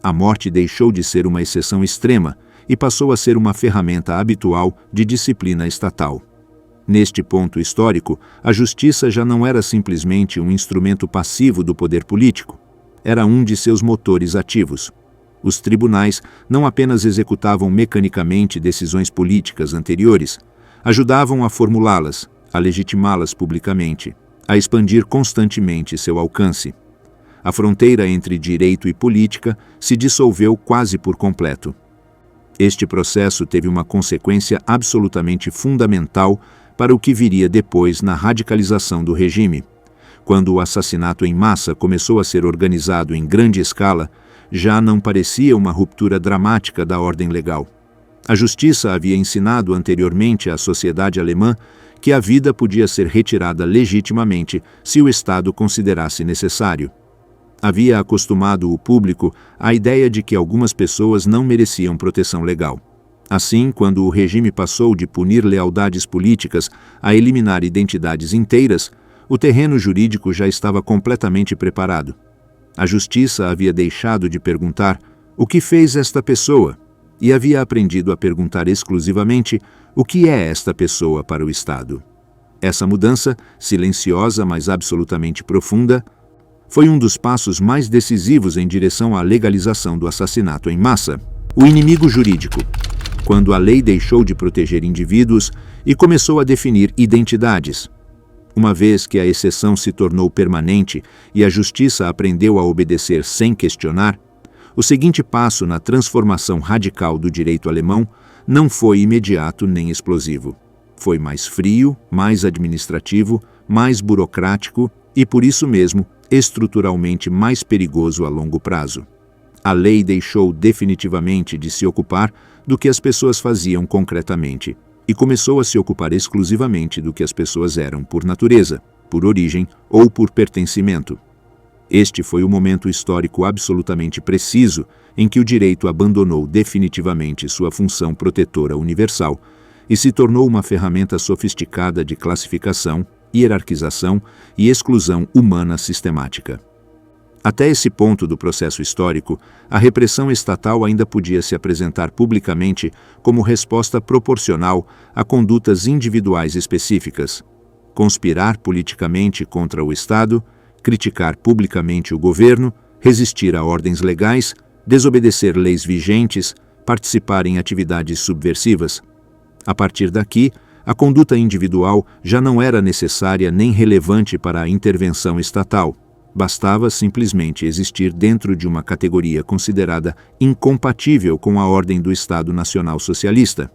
A morte deixou de ser uma exceção extrema e passou a ser uma ferramenta habitual de disciplina estatal. Neste ponto histórico, a justiça já não era simplesmente um instrumento passivo do poder político, era um de seus motores ativos. Os tribunais não apenas executavam mecanicamente decisões políticas anteriores, ajudavam a formulá-las, a legitimá-las publicamente, a expandir constantemente seu alcance. A fronteira entre direito e política se dissolveu quase por completo. Este processo teve uma consequência absolutamente fundamental para o que viria depois na radicalização do regime. Quando o assassinato em massa começou a ser organizado em grande escala, já não parecia uma ruptura dramática da ordem legal. A justiça havia ensinado anteriormente à sociedade alemã que a vida podia ser retirada legitimamente se o Estado considerasse necessário. Havia acostumado o público à ideia de que algumas pessoas não mereciam proteção legal. Assim, quando o regime passou de punir lealdades políticas a eliminar identidades inteiras, o terreno jurídico já estava completamente preparado. A justiça havia deixado de perguntar o que fez esta pessoa e havia aprendido a perguntar exclusivamente o que é esta pessoa para o Estado. Essa mudança, silenciosa mas absolutamente profunda, foi um dos passos mais decisivos em direção à legalização do assassinato em massa. O inimigo jurídico, quando a lei deixou de proteger indivíduos e começou a definir identidades. Uma vez que a exceção se tornou permanente e a justiça aprendeu a obedecer sem questionar, o seguinte passo na transformação radical do direito alemão não foi imediato nem explosivo. Foi mais frio, mais administrativo, mais burocrático e, por isso mesmo, estruturalmente mais perigoso a longo prazo. A lei deixou definitivamente de se ocupar do que as pessoas faziam concretamente e começou a se ocupar exclusivamente do que as pessoas eram por natureza, por origem ou por pertencimento. Este foi o momento histórico absolutamente preciso em que o direito abandonou definitivamente sua função protetora universal e se tornou uma ferramenta sofisticada de classificação, hierarquização e exclusão humana sistemática. Até esse ponto do processo histórico, a repressão estatal ainda podia se apresentar publicamente como resposta proporcional a condutas individuais específicas. Conspirar politicamente contra o Estado, criticar publicamente o governo, resistir a ordens legais, desobedecer leis vigentes, participar em atividades subversivas. A partir daqui, a conduta individual já não era necessária nem relevante para a intervenção estatal. Bastava simplesmente existir dentro de uma categoria considerada incompatível com a ordem do Estado Nacional Socialista.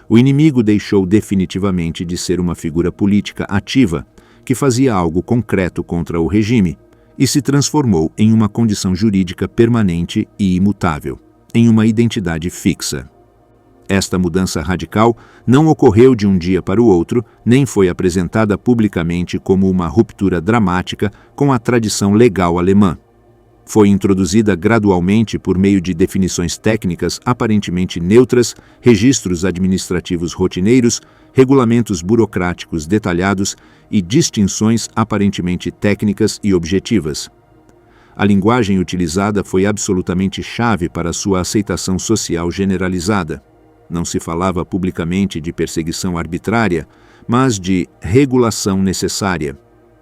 O inimigo deixou definitivamente de ser uma figura política ativa, que fazia algo concreto contra o regime, e se transformou em uma condição jurídica permanente e imutável, em uma identidade fixa. Esta mudança radical não ocorreu de um dia para o outro, nem foi apresentada publicamente como uma ruptura dramática com a tradição legal alemã. Foi introduzida gradualmente por meio de definições técnicas aparentemente neutras, registros administrativos rotineiros, regulamentos burocráticos detalhados e distinções aparentemente técnicas e objetivas. A linguagem utilizada foi absolutamente chave para sua aceitação social generalizada. Não se falava publicamente de perseguição arbitrária, mas de regulação necessária,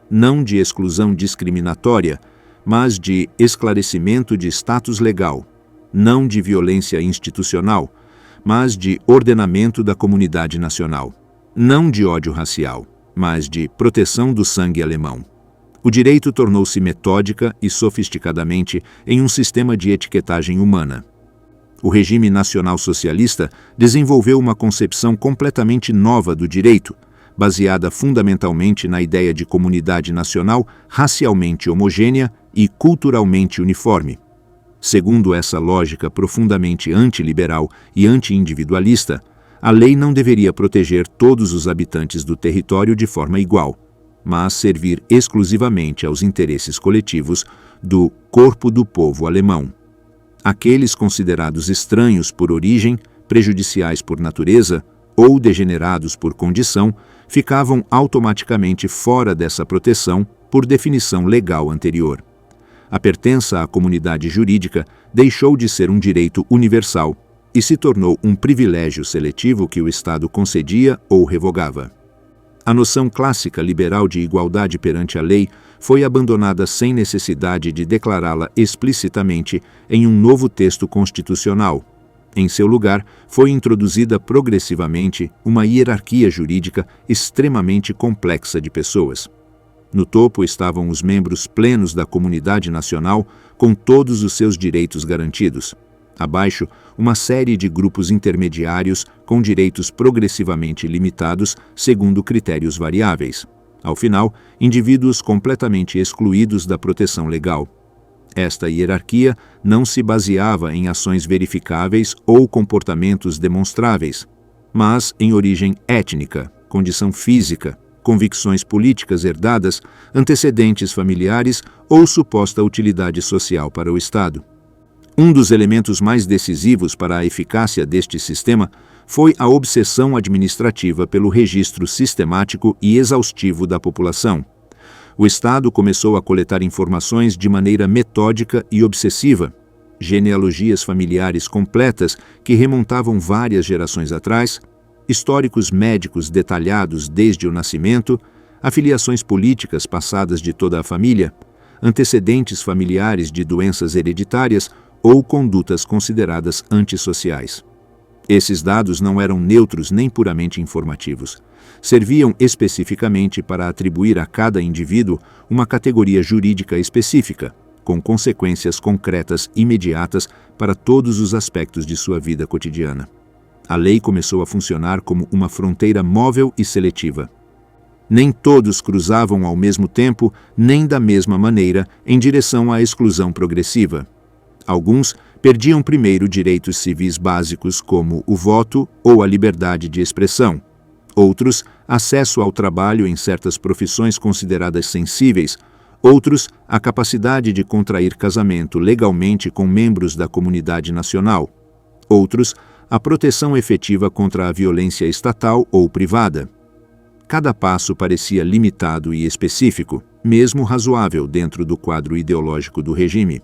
não de exclusão discriminatória, mas de esclarecimento de status legal, não de violência institucional, mas de ordenamento da comunidade nacional, não de ódio racial, mas de proteção do sangue alemão. O direito tornou-se metódica e sofisticadamente em um sistema de etiquetagem humana. O regime nacional-socialista desenvolveu uma concepção completamente nova do direito, baseada fundamentalmente na ideia de comunidade nacional racialmente homogênea e culturalmente uniforme. Segundo essa lógica profundamente antiliberal e anti-individualista, a lei não deveria proteger todos os habitantes do território de forma igual, mas servir exclusivamente aos interesses coletivos do corpo do povo alemão. Aqueles considerados estranhos por origem, prejudiciais por natureza ou degenerados por condição ficavam automaticamente fora dessa proteção por definição legal anterior. A pertença à comunidade jurídica deixou de ser um direito universal e se tornou um privilégio seletivo que o Estado concedia ou revogava. A noção clássica liberal de igualdade perante a lei foi abandonada sem necessidade de declará-la explicitamente em um novo texto constitucional. Em seu lugar, foi introduzida progressivamente uma hierarquia jurídica extremamente complexa de pessoas. No topo estavam os membros plenos da comunidade nacional, com todos os seus direitos garantidos. Abaixo, uma série de grupos intermediários com direitos progressivamente limitados segundo critérios variáveis. Ao final, indivíduos completamente excluídos da proteção legal. Esta hierarquia não se baseava em ações verificáveis ou comportamentos demonstráveis, mas em origem étnica, condição física, convicções políticas herdadas, antecedentes familiares ou suposta utilidade social para o Estado. Um dos elementos mais decisivos para a eficácia deste sistema foi a obsessão administrativa pelo registro sistemático e exaustivo da população. O Estado começou a coletar informações de maneira metódica e obsessiva, genealogias familiares completas que remontavam várias gerações atrás, históricos médicos detalhados desde o nascimento, afiliações políticas passadas de toda a família, antecedentes familiares de doenças hereditárias ou condutas consideradas antissociais. Esses dados não eram neutros nem puramente informativos. Serviam especificamente para atribuir a cada indivíduo uma categoria jurídica específica, com consequências concretas imediatas para todos os aspectos de sua vida cotidiana. A lei começou a funcionar como uma fronteira móvel e seletiva. Nem todos cruzavam ao mesmo tempo, nem da mesma maneira, em direção à exclusão progressiva. Alguns perdiam primeiro direitos civis básicos como o voto ou a liberdade de expressão. Outros, acesso ao trabalho em certas profissões consideradas sensíveis. Outros, a capacidade de contrair casamento legalmente com membros da comunidade nacional. Outros, a proteção efetiva contra a violência estatal ou privada. Cada passo parecia limitado e específico, mesmo razoável dentro do quadro ideológico do regime.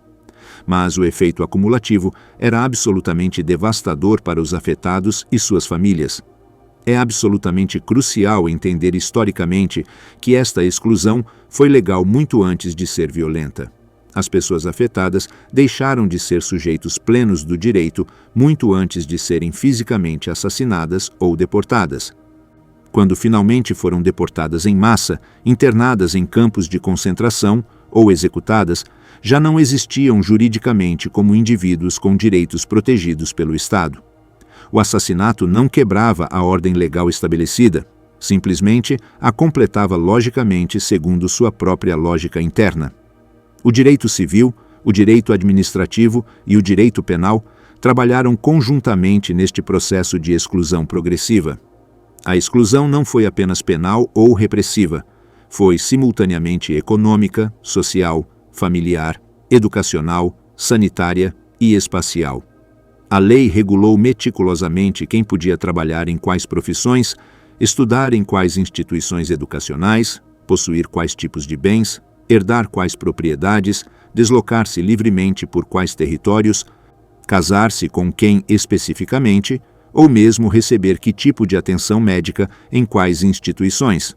Mas o efeito acumulativo era absolutamente devastador para os afetados e suas famílias. É absolutamente crucial entender historicamente que esta exclusão foi legal muito antes de ser violenta. As pessoas afetadas deixaram de ser sujeitos plenos do direito muito antes de serem fisicamente assassinadas ou deportadas. Quando finalmente foram deportadas em massa, internadas em campos de concentração ou executadas, já não existiam juridicamente como indivíduos com direitos protegidos pelo Estado. O assassinato não quebrava a ordem legal estabelecida, simplesmente a completava logicamente segundo sua própria lógica interna. O direito civil, o direito administrativo e o direito penal trabalharam conjuntamente neste processo de exclusão progressiva. A exclusão não foi apenas penal ou repressiva, foi simultaneamente econômica, social, familiar, educacional, sanitária e espacial. A lei regulou meticulosamente quem podia trabalhar em quais profissões, estudar em quais instituições educacionais, possuir quais tipos de bens, herdar quais propriedades, deslocar-se livremente por quais territórios, casar-se com quem especificamente, ou mesmo receber que tipo de atenção médica em quais instituições.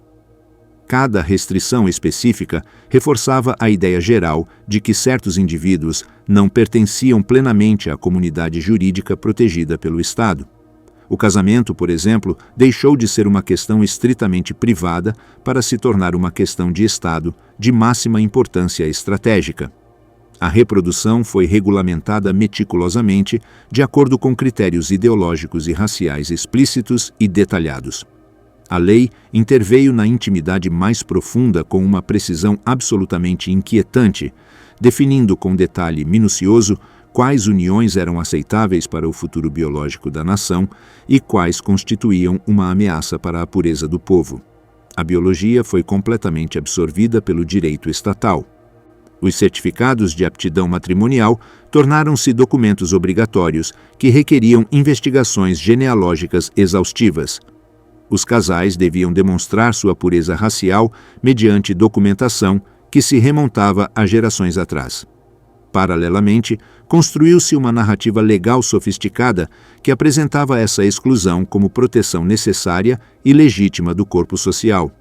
Cada restrição específica reforçava a ideia geral de que certos indivíduos não pertenciam plenamente à comunidade jurídica protegida pelo Estado. O casamento, por exemplo, deixou de ser uma questão estritamente privada para se tornar uma questão de Estado de máxima importância estratégica. A reprodução foi regulamentada meticulosamente de acordo com critérios ideológicos e raciais explícitos e detalhados. A lei interveio na intimidade mais profunda com uma precisão absolutamente inquietante, definindo com detalhe minucioso quais uniões eram aceitáveis para o futuro biológico da nação e quais constituíam uma ameaça para a pureza do povo. A biologia foi completamente absorvida pelo direito estatal. Os certificados de aptidão matrimonial tornaram-se documentos obrigatórios que requeriam investigações genealógicas exaustivas. Os casais deviam demonstrar sua pureza racial mediante documentação que se remontava a gerações atrás. Paralelamente, construiu-se uma narrativa legal sofisticada que apresentava essa exclusão como proteção necessária e legítima do corpo social.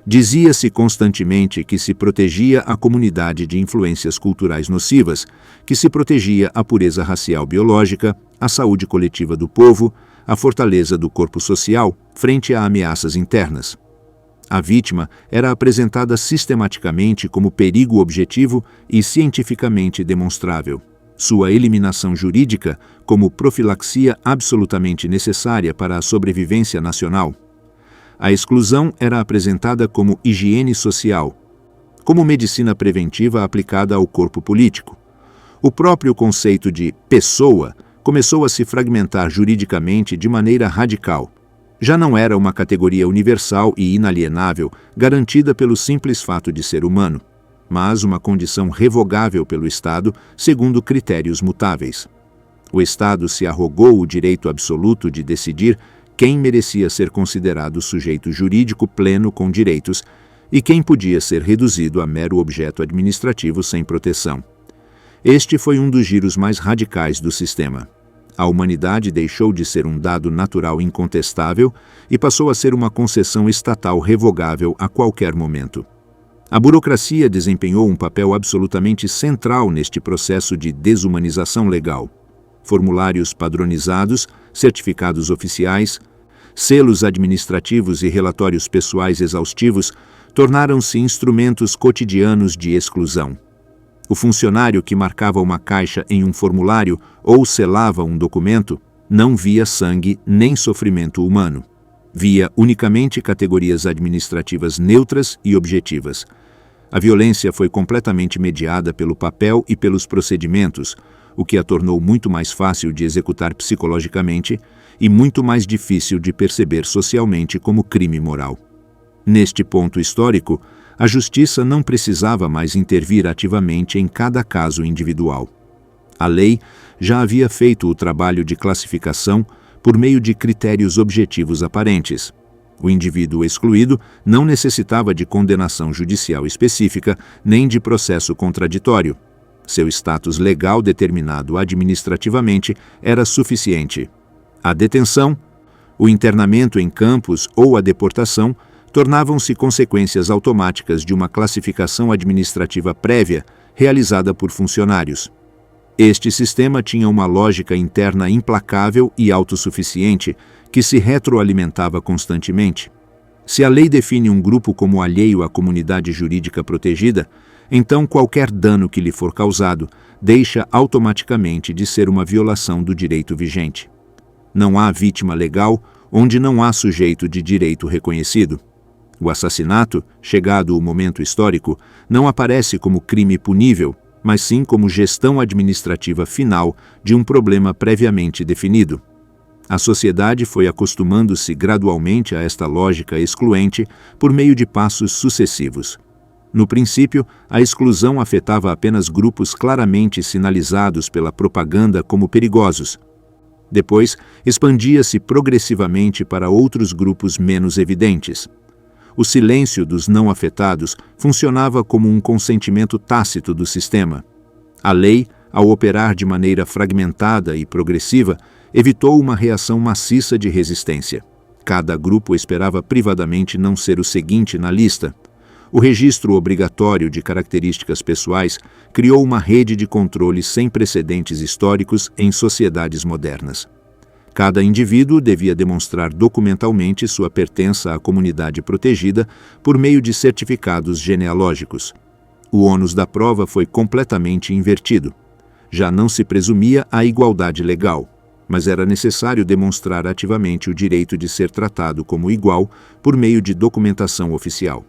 Dizia-se constantemente que se protegia a comunidade de influências culturais nocivas, que se protegia a pureza racial biológica, a saúde coletiva do povo, a fortaleza do corpo social frente a ameaças internas. A vítima era apresentada sistematicamente como perigo objetivo e cientificamente demonstrável. Sua eliminação jurídica como profilaxia absolutamente necessária para a sobrevivência nacional. A exclusão era apresentada como higiene social, como medicina preventiva aplicada ao corpo político. O próprio conceito de pessoa começou a se fragmentar juridicamente de maneira radical. Já não era uma categoria universal e inalienável, garantida pelo simples fato de ser humano, mas uma condição revogável pelo Estado segundo critérios mutáveis. O Estado se arrogou o direito absoluto de decidir quem merecia ser considerado sujeito jurídico pleno com direitos e quem podia ser reduzido a mero objeto administrativo sem proteção. Este foi um dos giros mais radicais do sistema. A humanidade deixou de ser um dado natural incontestável e passou a ser uma concessão estatal revogável a qualquer momento. A burocracia desempenhou um papel absolutamente central neste processo de desumanização legal. Formulários padronizados, certificados oficiais, selos administrativos e relatórios pessoais exaustivos tornaram-se instrumentos cotidianos de exclusão. O funcionário que marcava uma caixa em um formulário ou selava um documento não via sangue nem sofrimento humano. Via unicamente categorias administrativas neutras e objetivas. A violência foi completamente mediada pelo papel e pelos procedimentos, o que a tornou muito mais fácil de executar psicologicamente e muito mais difícil de perceber socialmente como crime moral. Neste ponto histórico, a justiça não precisava mais intervir ativamente em cada caso individual. A lei já havia feito o trabalho de classificação por meio de critérios objetivos aparentes. O indivíduo excluído não necessitava de condenação judicial específica nem de processo contraditório. Seu status legal determinado administrativamente era suficiente. A detenção, o internamento em campos ou a deportação tornavam-se consequências automáticas de uma classificação administrativa prévia realizada por funcionários. Este sistema tinha uma lógica interna implacável e autossuficiente que se retroalimentava constantemente. Se a lei define um grupo como alheio à comunidade jurídica protegida, então qualquer dano que lhe for causado deixa automaticamente de ser uma violação do direito vigente. Não há vítima legal onde não há sujeito de direito reconhecido. O assassinato, chegado o momento histórico, não aparece como crime punível, mas sim como gestão administrativa final de um problema previamente definido. A sociedade foi acostumando-se gradualmente a esta lógica excluente por meio de passos sucessivos. No princípio, a exclusão afetava apenas grupos claramente sinalizados pela propaganda como perigosos. Depois, expandia-se progressivamente para outros grupos menos evidentes. O silêncio dos não afetados funcionava como um consentimento tácito do sistema. A lei, ao operar de maneira fragmentada e progressiva, evitou uma reação maciça de resistência. Cada grupo esperava privadamente não ser o seguinte na lista. O registro obrigatório de características pessoais criou uma rede de controle sem precedentes históricos em sociedades modernas. Cada indivíduo devia demonstrar documentalmente sua pertença à comunidade protegida por meio de certificados genealógicos. O ônus da prova foi completamente invertido. Já não se presumia a igualdade legal, mas era necessário demonstrar ativamente o direito de ser tratado como igual por meio de documentação oficial.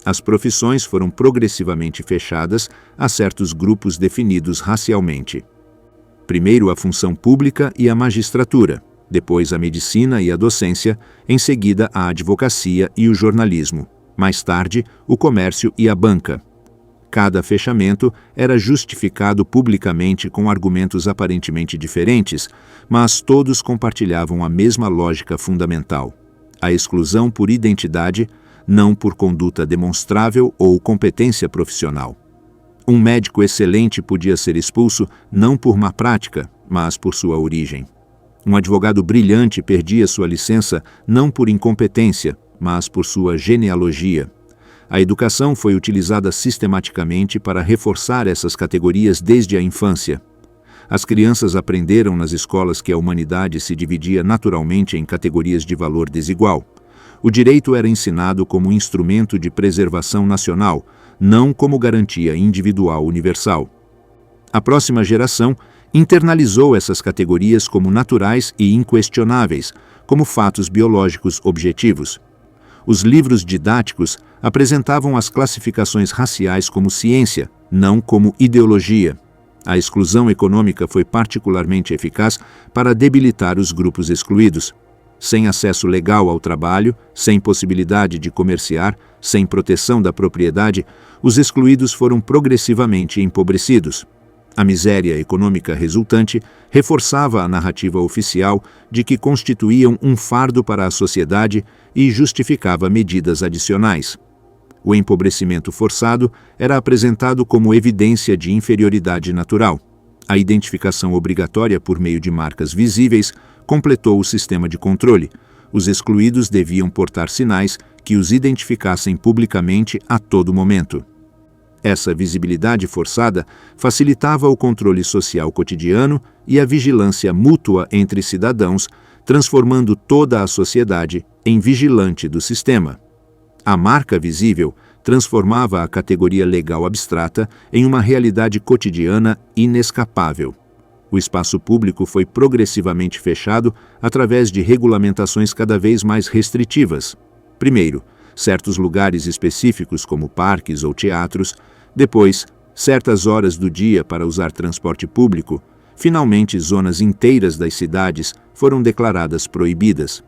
As profissões foram progressivamente fechadas a certos grupos definidos racialmente. Primeiro a função pública e a magistratura, depois a medicina e a docência, em seguida a advocacia e o jornalismo, mais tarde o comércio e a banca. Cada fechamento era justificado publicamente com argumentos aparentemente diferentes, mas todos compartilhavam a mesma lógica fundamental: a exclusão por identidade, não por conduta demonstrável ou competência profissional. Um médico excelente podia ser expulso não por má prática, mas por sua origem. Um advogado brilhante perdia sua licença não por incompetência, mas por sua genealogia. A educação foi utilizada sistematicamente para reforçar essas categorias desde a infância. As crianças aprenderam nas escolas que a humanidade se dividia naturalmente em categorias de valor desigual. O direito era ensinado como instrumento de preservação nacional, não como garantia individual universal. A próxima geração internalizou essas categorias como naturais e inquestionáveis, como fatos biológicos objetivos. Os livros didáticos apresentavam as classificações raciais como ciência, não como ideologia. A exclusão econômica foi particularmente eficaz para debilitar os grupos excluídos. Sem acesso legal ao trabalho, sem possibilidade de comerciar, sem proteção da propriedade, os excluídos foram progressivamente empobrecidos. A miséria econômica resultante reforçava a narrativa oficial de que constituíam um fardo para a sociedade e justificava medidas adicionais. O empobrecimento forçado era apresentado como evidência de inferioridade natural. A identificação obrigatória por meio de marcas visíveis completou o sistema de controle. Os excluídos deviam portar sinais que os identificassem publicamente a todo momento. Essa visibilidade forçada facilitava o controle social cotidiano e a vigilância mútua entre cidadãos, transformando toda a sociedade em vigilante do sistema. A marca visível transformava a categoria legal abstrata em uma realidade cotidiana inescapável. O espaço público foi progressivamente fechado através de regulamentações cada vez mais restritivas. Primeiro, certos lugares específicos como parques ou teatros, depois, certas horas do dia para usar transporte público, finalmente zonas inteiras das cidades foram declaradas proibidas.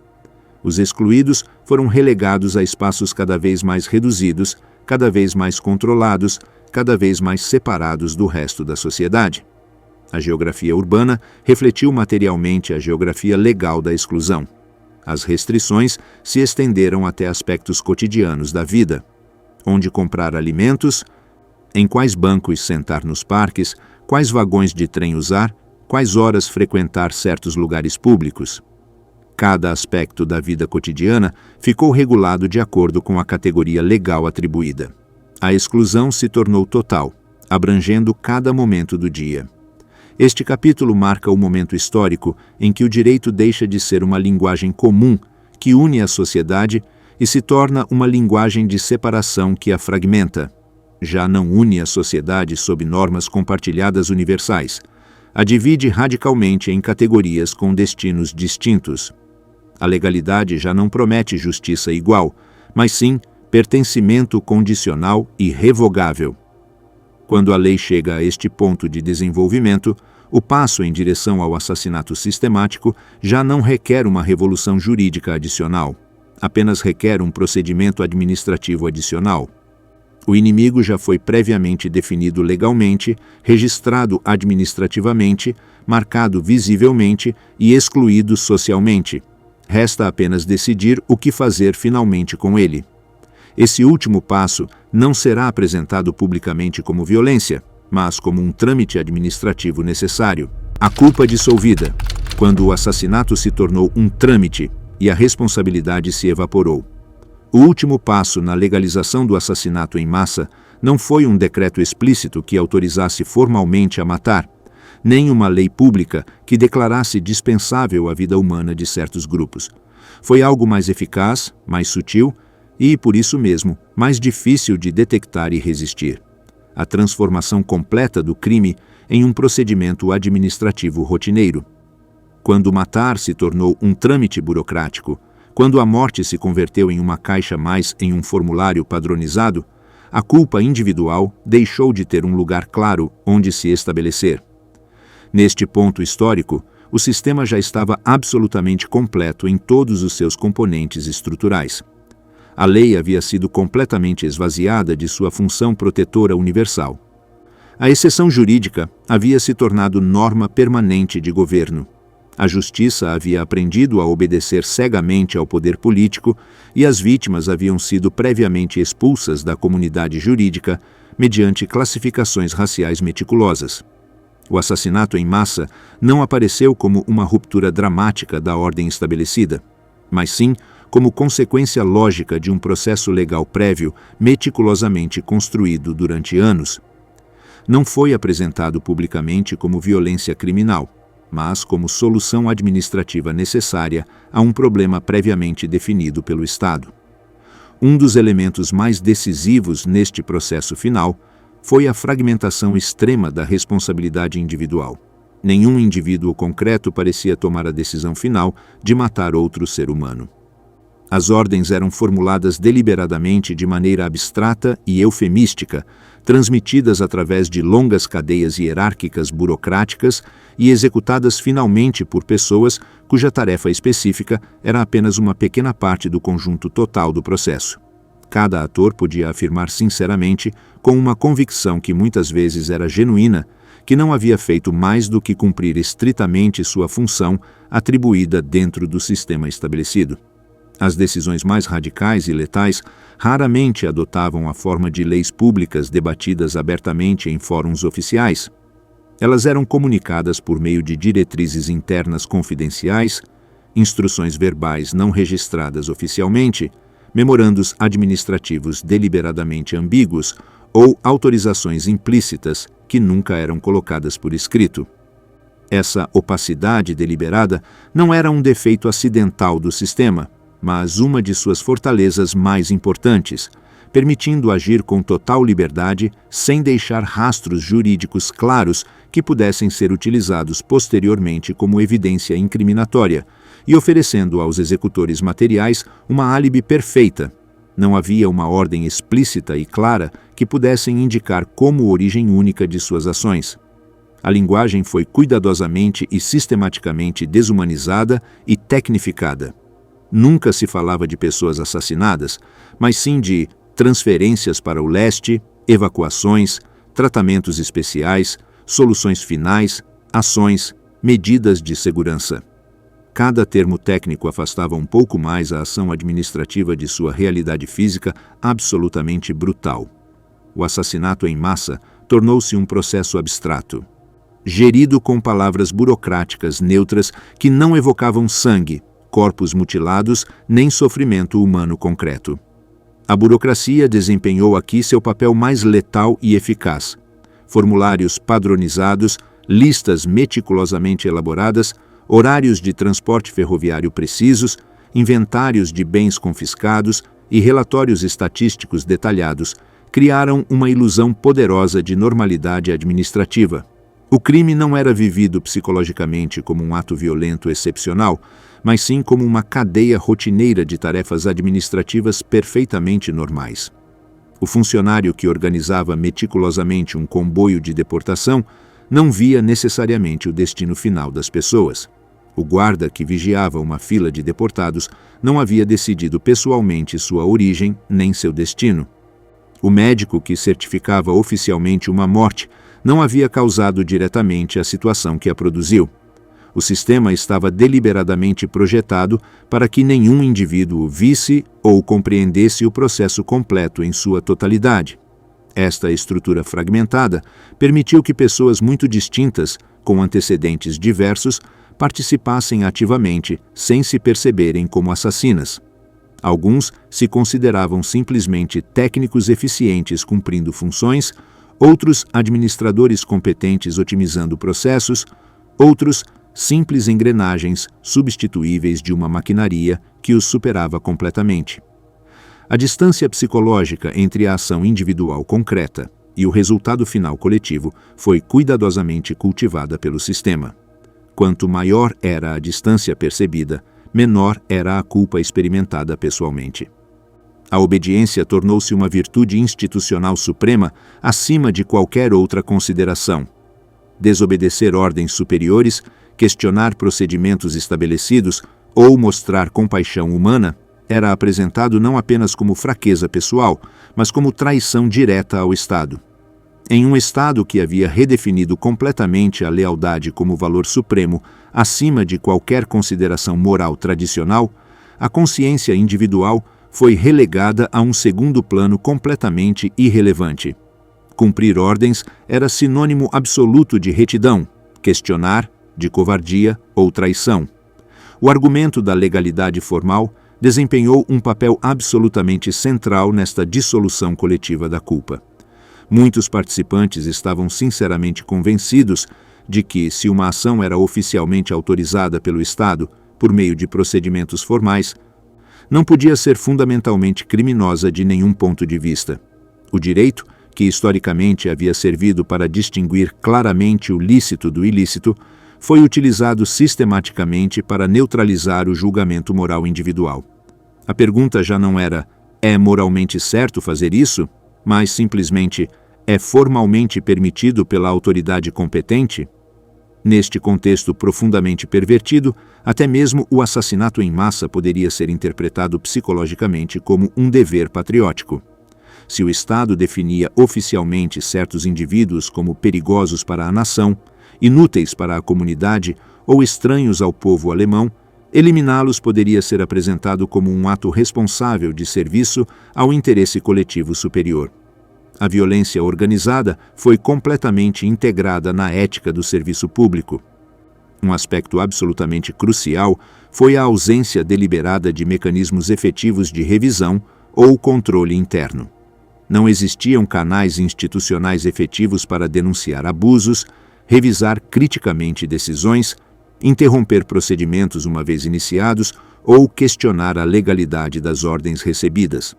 Os excluídos foram relegados a espaços cada vez mais reduzidos, cada vez mais controlados, cada vez mais separados do resto da sociedade. A geografia urbana refletiu materialmente a geografia legal da exclusão. As restrições se estenderam até aspectos cotidianos da vida: onde comprar alimentos, em quais bancos sentar nos parques, quais vagões de trem usar, quais horas frequentar certos lugares públicos. Cada aspecto da vida cotidiana ficou regulado de acordo com a categoria legal atribuída. A exclusão se tornou total, abrangendo cada momento do dia. Este capítulo marca o momento histórico em que o direito deixa de ser uma linguagem comum que une a sociedade e se torna uma linguagem de separação que a fragmenta. Já não une a sociedade sob normas compartilhadas universais. A divide radicalmente em categorias com destinos distintos. A legalidade já não promete justiça igual, mas sim pertencimento condicional e revogável. Quando a lei chega a este ponto de desenvolvimento, o passo em direção ao assassinato sistemático já não requer uma revolução jurídica adicional, apenas requer um procedimento administrativo adicional. O inimigo já foi previamente definido legalmente, registrado administrativamente, marcado visivelmente e excluído socialmente. Resta apenas decidir o que fazer finalmente com ele. Esse último passo não será apresentado publicamente como violência, mas como um trâmite administrativo necessário. A culpa dissolvida. quando o assassinato se tornou um trâmite e a responsabilidade se evaporou. O último passo na legalização do assassinato em massa não foi um decreto explícito que autorizasse formalmente a matar, nem uma lei pública que declarasse dispensável a vida humana de certos grupos. Foi algo mais eficaz, mais sutil e, por isso mesmo, mais difícil de detectar e resistir. A transformação completa do crime em um procedimento administrativo rotineiro. Quando matar se tornou um trâmite burocrático, quando a morte se converteu em uma caixa mais em um formulário padronizado, a culpa individual deixou de ter um lugar claro onde se estabelecer. Neste ponto histórico, o sistema já estava absolutamente completo em todos os seus componentes estruturais. A lei havia sido completamente esvaziada de sua função protetora universal. A exceção jurídica havia se tornado norma permanente de governo. A justiça havia aprendido a obedecer cegamente ao poder político e as vítimas haviam sido previamente expulsas da comunidade jurídica mediante classificações raciais meticulosas. O assassinato em massa não apareceu como uma ruptura dramática da ordem estabelecida, mas sim como consequência lógica de um processo legal prévio meticulosamente construído durante anos. Não foi apresentado publicamente como violência criminal, mas como solução administrativa necessária a um problema previamente definido pelo Estado. Um dos elementos mais decisivos neste processo final foi a fragmentação extrema da responsabilidade individual. Nenhum indivíduo concreto parecia tomar a decisão final de matar outro ser humano. As ordens eram formuladas deliberadamente de maneira abstrata e eufemística, transmitidas através de longas cadeias hierárquicas burocráticas e executadas finalmente por pessoas cuja tarefa específica era apenas uma pequena parte do conjunto total do processo. Cada ator podia afirmar sinceramente, com uma convicção que muitas vezes era genuína, que não havia feito mais do que cumprir estritamente sua função atribuída dentro do sistema estabelecido. As decisões mais radicais e letais raramente adotavam a forma de leis públicas debatidas abertamente em fóruns oficiais. Elas eram comunicadas por meio de diretrizes internas confidenciais, instruções verbais não registradas oficialmente, memorandos administrativos deliberadamente ambíguos ou autorizações implícitas que nunca eram colocadas por escrito. Essa opacidade deliberada não era um defeito acidental do sistema, mas uma de suas fortalezas mais importantes, permitindo agir com total liberdade sem deixar rastros jurídicos claros que pudessem ser utilizados posteriormente como evidência incriminatória e oferecendo aos executores materiais uma álibi perfeita. Não havia uma ordem explícita e clara que pudessem indicar como origem única de suas ações. A linguagem foi cuidadosamente e sistematicamente desumanizada e tecnificada. Nunca se falava de pessoas assassinadas, mas sim de transferências para o leste, evacuações, tratamentos especiais, soluções finais, ações, medidas de segurança. Cada termo técnico afastava um pouco mais a ação administrativa de sua realidade física absolutamente brutal. O assassinato em massa tornou-se um processo abstrato, gerido com palavras burocráticas neutras que não evocavam sangue, corpos mutilados, nem sofrimento humano concreto. A burocracia desempenhou aqui seu papel mais letal e eficaz. Formulários padronizados, listas meticulosamente elaboradas, horários de transporte ferroviário precisos, inventários de bens confiscados e relatórios estatísticos detalhados criaram uma ilusão poderosa de normalidade administrativa. O crime não era vivido psicologicamente como um ato violento excepcional, mas sim como uma cadeia rotineira de tarefas administrativas perfeitamente normais. O funcionário que organizava meticulosamente um comboio de deportação não via necessariamente o destino final das pessoas. O guarda que vigiava uma fila de deportados não havia decidido pessoalmente sua origem nem seu destino. O médico que certificava oficialmente uma morte não havia causado diretamente a situação que a produziu. O sistema estava deliberadamente projetado para que nenhum indivíduo visse ou compreendesse o processo completo em sua totalidade. Esta estrutura fragmentada permitiu que pessoas muito distintas, com antecedentes diversos, participassem ativamente, sem se perceberem como assassinas. Alguns se consideravam simplesmente técnicos eficientes cumprindo funções, outros administradores competentes otimizando processos, outros simples engrenagens substituíveis de uma maquinaria que os superava completamente. A distância psicológica entre a ação individual concreta e o resultado final coletivo foi cuidadosamente cultivada pelo sistema. Quanto maior era a distância percebida, menor era a culpa experimentada pessoalmente. A obediência tornou-se uma virtude institucional suprema acima de qualquer outra consideração. Desobedecer ordens superiores, questionar procedimentos estabelecidos ou mostrar compaixão humana era apresentado não apenas como fraqueza pessoal, mas como traição direta ao Estado. Em um Estado que havia redefinido completamente a lealdade como valor supremo, acima de qualquer consideração moral tradicional, a consciência individual foi relegada a um segundo plano completamente irrelevante. Cumprir ordens era sinônimo absoluto de retidão, questionar, de covardia ou traição. O argumento da legalidade formal desempenhou um papel absolutamente central nesta dissolução coletiva da culpa. Muitos participantes estavam sinceramente convencidos de que, se uma ação era oficialmente autorizada pelo Estado por meio de procedimentos formais, não podia ser fundamentalmente criminosa de nenhum ponto de vista. O direito, que historicamente havia servido para distinguir claramente o lícito do ilícito, foi utilizado sistematicamente para neutralizar o julgamento moral individual. A pergunta já não era: é moralmente certo fazer isso? Mas simplesmente: é formalmente permitido pela autoridade competente? Neste contexto profundamente pervertido, até mesmo o assassinato em massa poderia ser interpretado psicologicamente como um dever patriótico. Se o Estado definia oficialmente certos indivíduos como perigosos para a nação, inúteis para a comunidade ou estranhos ao povo alemão, eliminá-los poderia ser apresentado como um ato responsável de serviço ao interesse coletivo superior. A violência organizada foi completamente integrada na ética do serviço público. Um aspecto absolutamente crucial foi a ausência deliberada de mecanismos efetivos de revisão ou controle interno. Não existiam canais institucionais efetivos para denunciar abusos, revisar criticamente decisões, interromper procedimentos uma vez iniciados ou questionar a legalidade das ordens recebidas.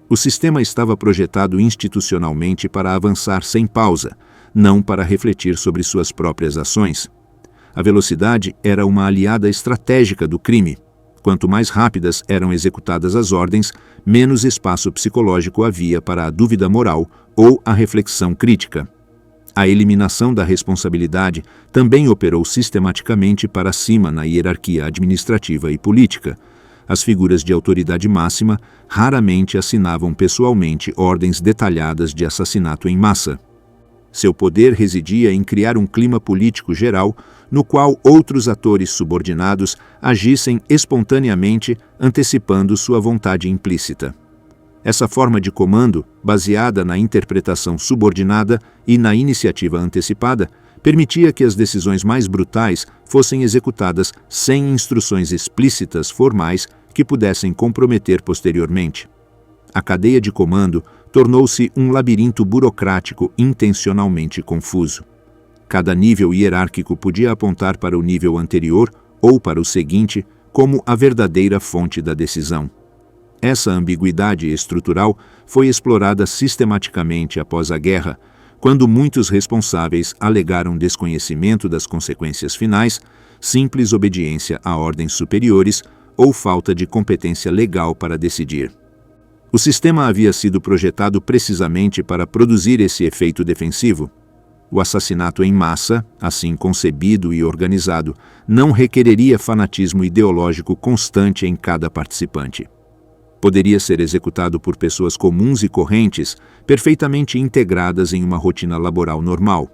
O sistema estava projetado institucionalmente para avançar sem pausa, não para refletir sobre suas próprias ações. A velocidade era uma aliada estratégica do crime. Quanto mais rápidas eram executadas as ordens, menos espaço psicológico havia para a dúvida moral ou a reflexão crítica. A eliminação da responsabilidade também operou sistematicamente para cima na hierarquia administrativa e política. As figuras de autoridade máxima raramente assinavam pessoalmente ordens detalhadas de assassinato em massa. Seu poder residia em criar um clima político geral no qual outros atores subordinados agissem espontaneamente, antecipando sua vontade implícita. Essa forma de comando, baseada na interpretação subordinada e na iniciativa antecipada, permitia que as decisões mais brutais fossem executadas sem instruções explícitas formais que pudessem comprometer posteriormente. A cadeia de comando tornou-se um labirinto burocrático intencionalmente confuso. Cada nível hierárquico podia apontar para o nível anterior ou para o seguinte como a verdadeira fonte da decisão. Essa ambiguidade estrutural foi explorada sistematicamente após a guerra, quando muitos responsáveis alegaram desconhecimento das consequências finais, simples obediência a ordens superiores ou falta de competência legal para decidir. O sistema havia sido projetado precisamente para produzir esse efeito defensivo. O assassinato em massa, assim concebido e organizado, não requereria fanatismo ideológico constante em cada participante. Poderia ser executado por pessoas comuns e correntes, perfeitamente integradas em uma rotina laboral normal.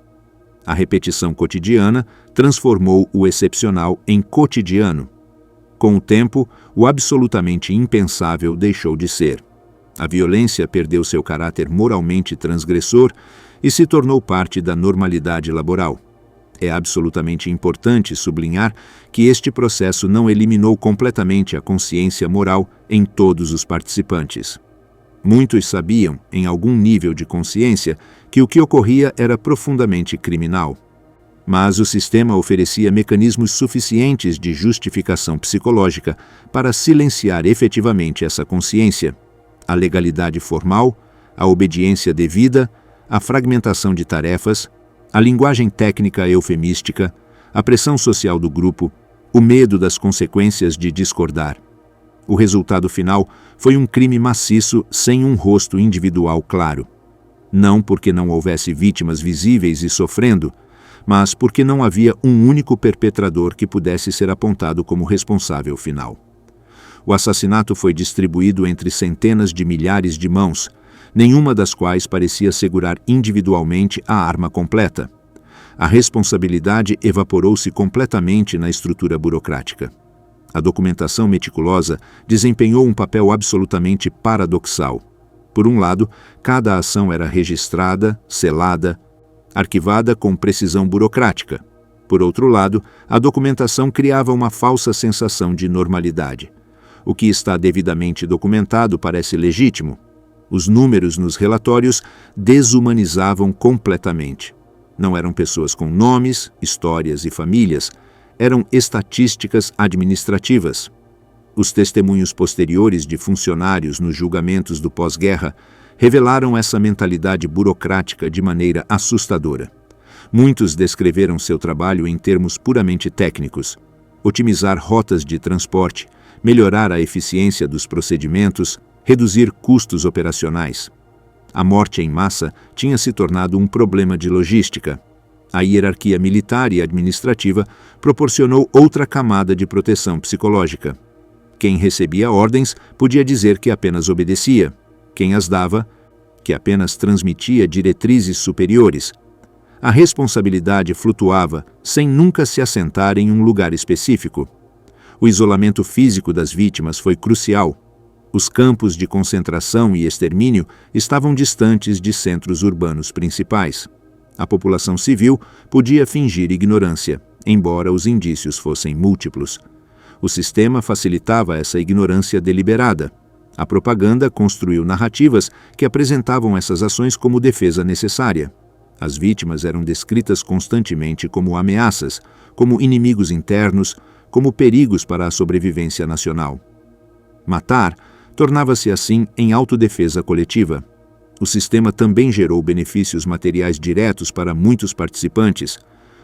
A repetição cotidiana transformou o excepcional em cotidiano. Com o tempo, o absolutamente impensável deixou de ser. A violência perdeu seu caráter moralmente transgressor e se tornou parte da normalidade laboral. É absolutamente importante sublinhar que este processo não eliminou completamente a consciência moral em todos os participantes. Muitos sabiam, em algum nível de consciência, que o que ocorria era profundamente criminal. Mas o sistema oferecia mecanismos suficientes de justificação psicológica para silenciar efetivamente essa consciência: a legalidade formal, a obediência devida, a fragmentação de tarefas, a linguagem técnica eufemística, a pressão social do grupo, o medo das consequências de discordar. O resultado final foi um crime maciço sem um rosto individual claro. Não porque não houvesse vítimas visíveis e sofrendo, mas porque não havia um único perpetrador que pudesse ser apontado como responsável final. O assassinato foi distribuído entre centenas de milhares de mãos, nenhuma das quais parecia segurar individualmente a arma completa. A responsabilidade evaporou-se completamente na estrutura burocrática. A documentação meticulosa desempenhou um papel absolutamente paradoxal. Por um lado, cada ação era registrada, selada, arquivada com precisão burocrática. Por outro lado, a documentação criava uma falsa sensação de normalidade. O que está devidamente documentado parece legítimo. Os números nos relatórios desumanizavam completamente. Não eram pessoas com nomes, histórias e famílias, eram estatísticas administrativas. Os testemunhos posteriores de funcionários nos julgamentos do pós-guerra revelaram essa mentalidade burocrática de maneira assustadora. Muitos descreveram seu trabalho em termos puramente técnicos: otimizar rotas de transporte, melhorar a eficiência dos procedimentos, reduzir custos operacionais. A morte em massa tinha se tornado um problema de logística. A hierarquia militar e administrativa proporcionou outra camada de proteção psicológica. Quem recebia ordens podia dizer que apenas obedecia. Quem as dava, que apenas transmitia diretrizes superiores. A responsabilidade flutuava, sem nunca se assentar em um lugar específico. O isolamento físico das vítimas foi crucial. Os campos de concentração e extermínio estavam distantes de centros urbanos principais. A população civil podia fingir ignorância, embora os indícios fossem múltiplos. O sistema facilitava essa ignorância deliberada. A propaganda construiu narrativas que apresentavam essas ações como defesa necessária. As vítimas eram descritas constantemente como ameaças, como inimigos internos, como perigos para a sobrevivência nacional. Matar tornava-se assim em autodefesa coletiva. O sistema também gerou benefícios materiais diretos para muitos participantes: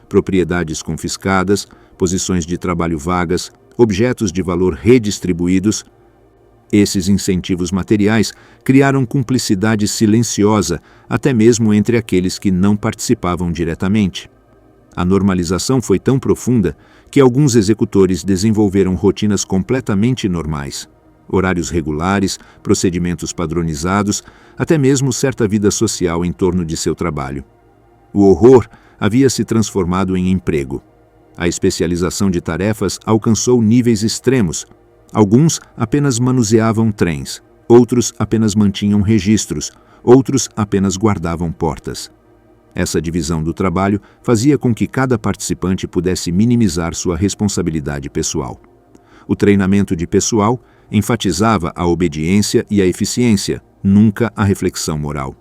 propriedades confiscadas, posições de trabalho vagas, objetos de valor redistribuídos. Esses incentivos materiais criaram cumplicidade silenciosa, até mesmo entre aqueles que não participavam diretamente. A normalização foi tão profunda que alguns executores desenvolveram rotinas completamente normais: horários regulares, procedimentos padronizados, até mesmo certa vida social em torno de seu trabalho. O horror havia se transformado em emprego. A especialização de tarefas alcançou níveis extremos. Alguns apenas manuseavam trens, outros apenas mantinham registros, outros apenas guardavam portas. Essa divisão do trabalho fazia com que cada participante pudesse minimizar sua responsabilidade pessoal. O treinamento de pessoal enfatizava a obediência e a eficiência, nunca a reflexão moral.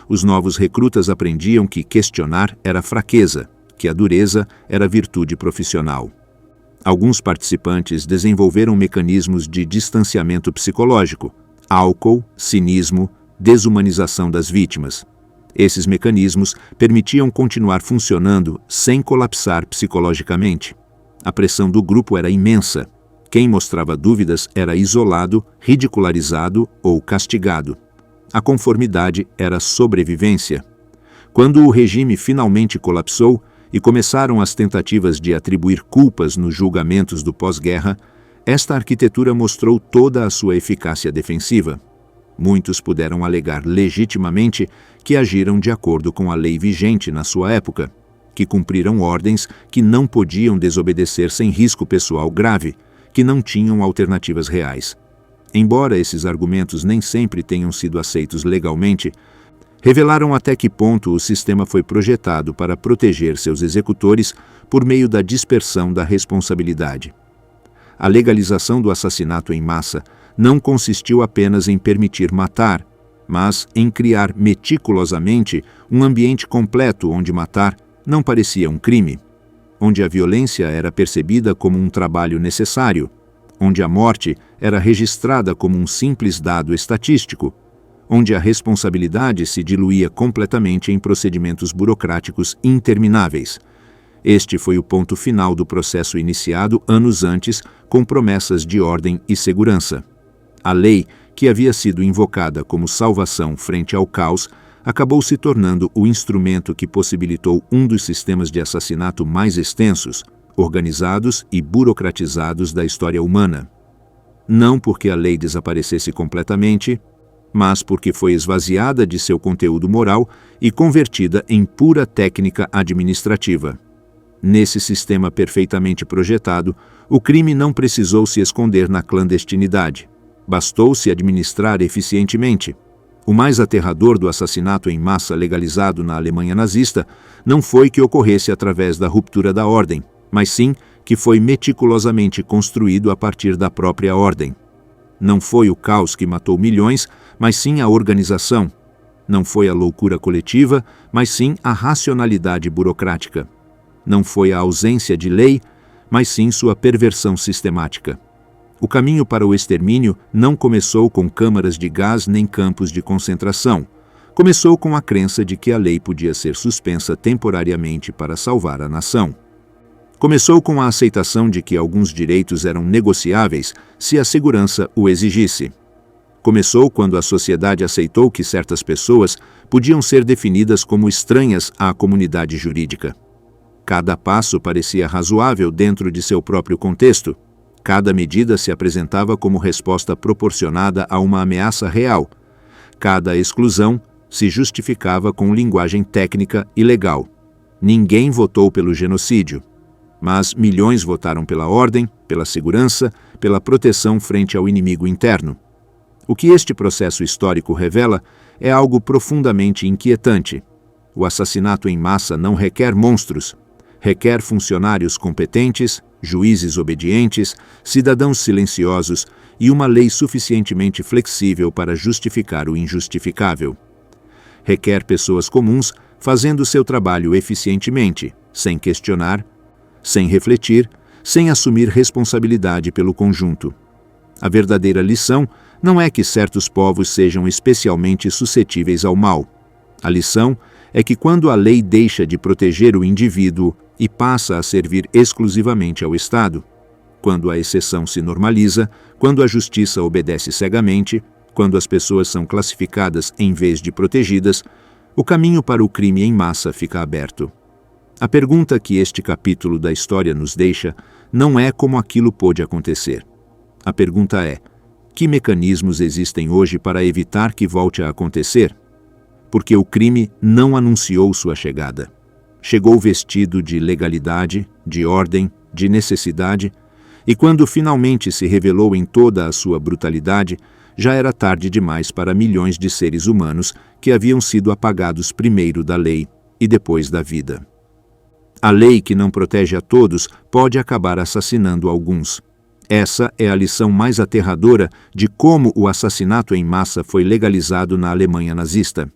Os novos recrutas aprendiam que questionar era fraqueza, que a dureza era virtude profissional. Alguns participantes desenvolveram mecanismos de distanciamento psicológico: álcool, cinismo, desumanização das vítimas. Esses mecanismos permitiam continuar funcionando sem colapsar psicologicamente. A pressão do grupo era imensa. Quem mostrava dúvidas era isolado, ridicularizado ou castigado. A conformidade era sobrevivência. Quando o regime finalmente colapsou e começaram as tentativas de atribuir culpas nos julgamentos do pós-guerra, esta arquitetura mostrou toda a sua eficácia defensiva. Muitos puderam alegar legitimamente que agiram de acordo com a lei vigente na sua época, que cumpriram ordens que não podiam desobedecer sem risco pessoal grave, que não tinham alternativas reais. Embora esses argumentos nem sempre tenham sido aceitos legalmente, revelaram até que ponto o sistema foi projetado para proteger seus executores por meio da dispersão da responsabilidade. A legalização do assassinato em massa não consistiu apenas em permitir matar, mas em criar meticulosamente um ambiente completo onde matar não parecia um crime, onde a violência era percebida como um trabalho necessário, onde a morte era registrada como um simples dado estatístico, onde a responsabilidade se diluía completamente em procedimentos burocráticos intermináveis. Este foi o ponto final do processo iniciado anos antes com promessas de ordem e segurança. A lei, que havia sido invocada como salvação frente ao caos, acabou se tornando o instrumento que possibilitou um dos sistemas de assassinato mais extensos, organizados e burocratizados da história humana. Não porque a lei desaparecesse completamente, mas porque foi esvaziada de seu conteúdo moral e convertida em pura técnica administrativa. Nesse sistema perfeitamente projetado, o crime não precisou se esconder na clandestinidade. Bastou se administrar eficientemente. O mais aterrador do assassinato em massa legalizado na Alemanha nazista não foi que ocorresse através da ruptura da ordem, mas sim que foi meticulosamente construído a partir da própria ordem. Não foi o caos que matou milhões, mas sim a organização. Não foi a loucura coletiva, mas sim a racionalidade burocrática. Não foi a ausência de lei, mas sim sua perversão sistemática. O caminho para o extermínio não começou com câmaras de gás nem campos de concentração. Começou com a crença de que a lei podia ser suspensa temporariamente para salvar a nação. Começou com a aceitação de que alguns direitos eram negociáveis se a segurança o exigisse. Começou quando a sociedade aceitou que certas pessoas podiam ser definidas como estranhas à comunidade jurídica. Cada passo parecia razoável dentro de seu próprio contexto. Cada medida se apresentava como resposta proporcionada a uma ameaça real. Cada exclusão se justificava com linguagem técnica e legal. Ninguém votou pelo genocídio, mas milhões votaram pela ordem, pela segurança, pela proteção frente ao inimigo interno. O que este processo histórico revela é algo profundamente inquietante. O assassinato em massa não requer monstros. Requer funcionários competentes, juízes obedientes, cidadãos silenciosos e uma lei suficientemente flexível para justificar o injustificável. Requer pessoas comuns fazendo seu trabalho eficientemente, sem questionar, sem refletir, sem assumir responsabilidade pelo conjunto. A verdadeira lição não é que certos povos sejam especialmente suscetíveis ao mal. A lição é que quando a lei deixa de proteger o indivíduo e passa a servir exclusivamente ao Estado, quando a exceção se normaliza, quando a justiça obedece cegamente, quando as pessoas são classificadas em vez de protegidas, o caminho para o crime em massa fica aberto. A pergunta que este capítulo da história nos deixa não é como aquilo pôde acontecer. A pergunta é: que mecanismos existem hoje para evitar que volte a acontecer? Porque o crime não anunciou sua chegada. Chegou vestido de legalidade, de ordem, de necessidade, e quando finalmente se revelou em toda a sua brutalidade, já era tarde demais para milhões de seres humanos que haviam sido apagados primeiro da lei e depois da vida. A lei que não protege a todos pode acabar assassinando alguns. Essa é a lição mais aterradora de como o assassinato em massa foi legalizado na Alemanha nazista.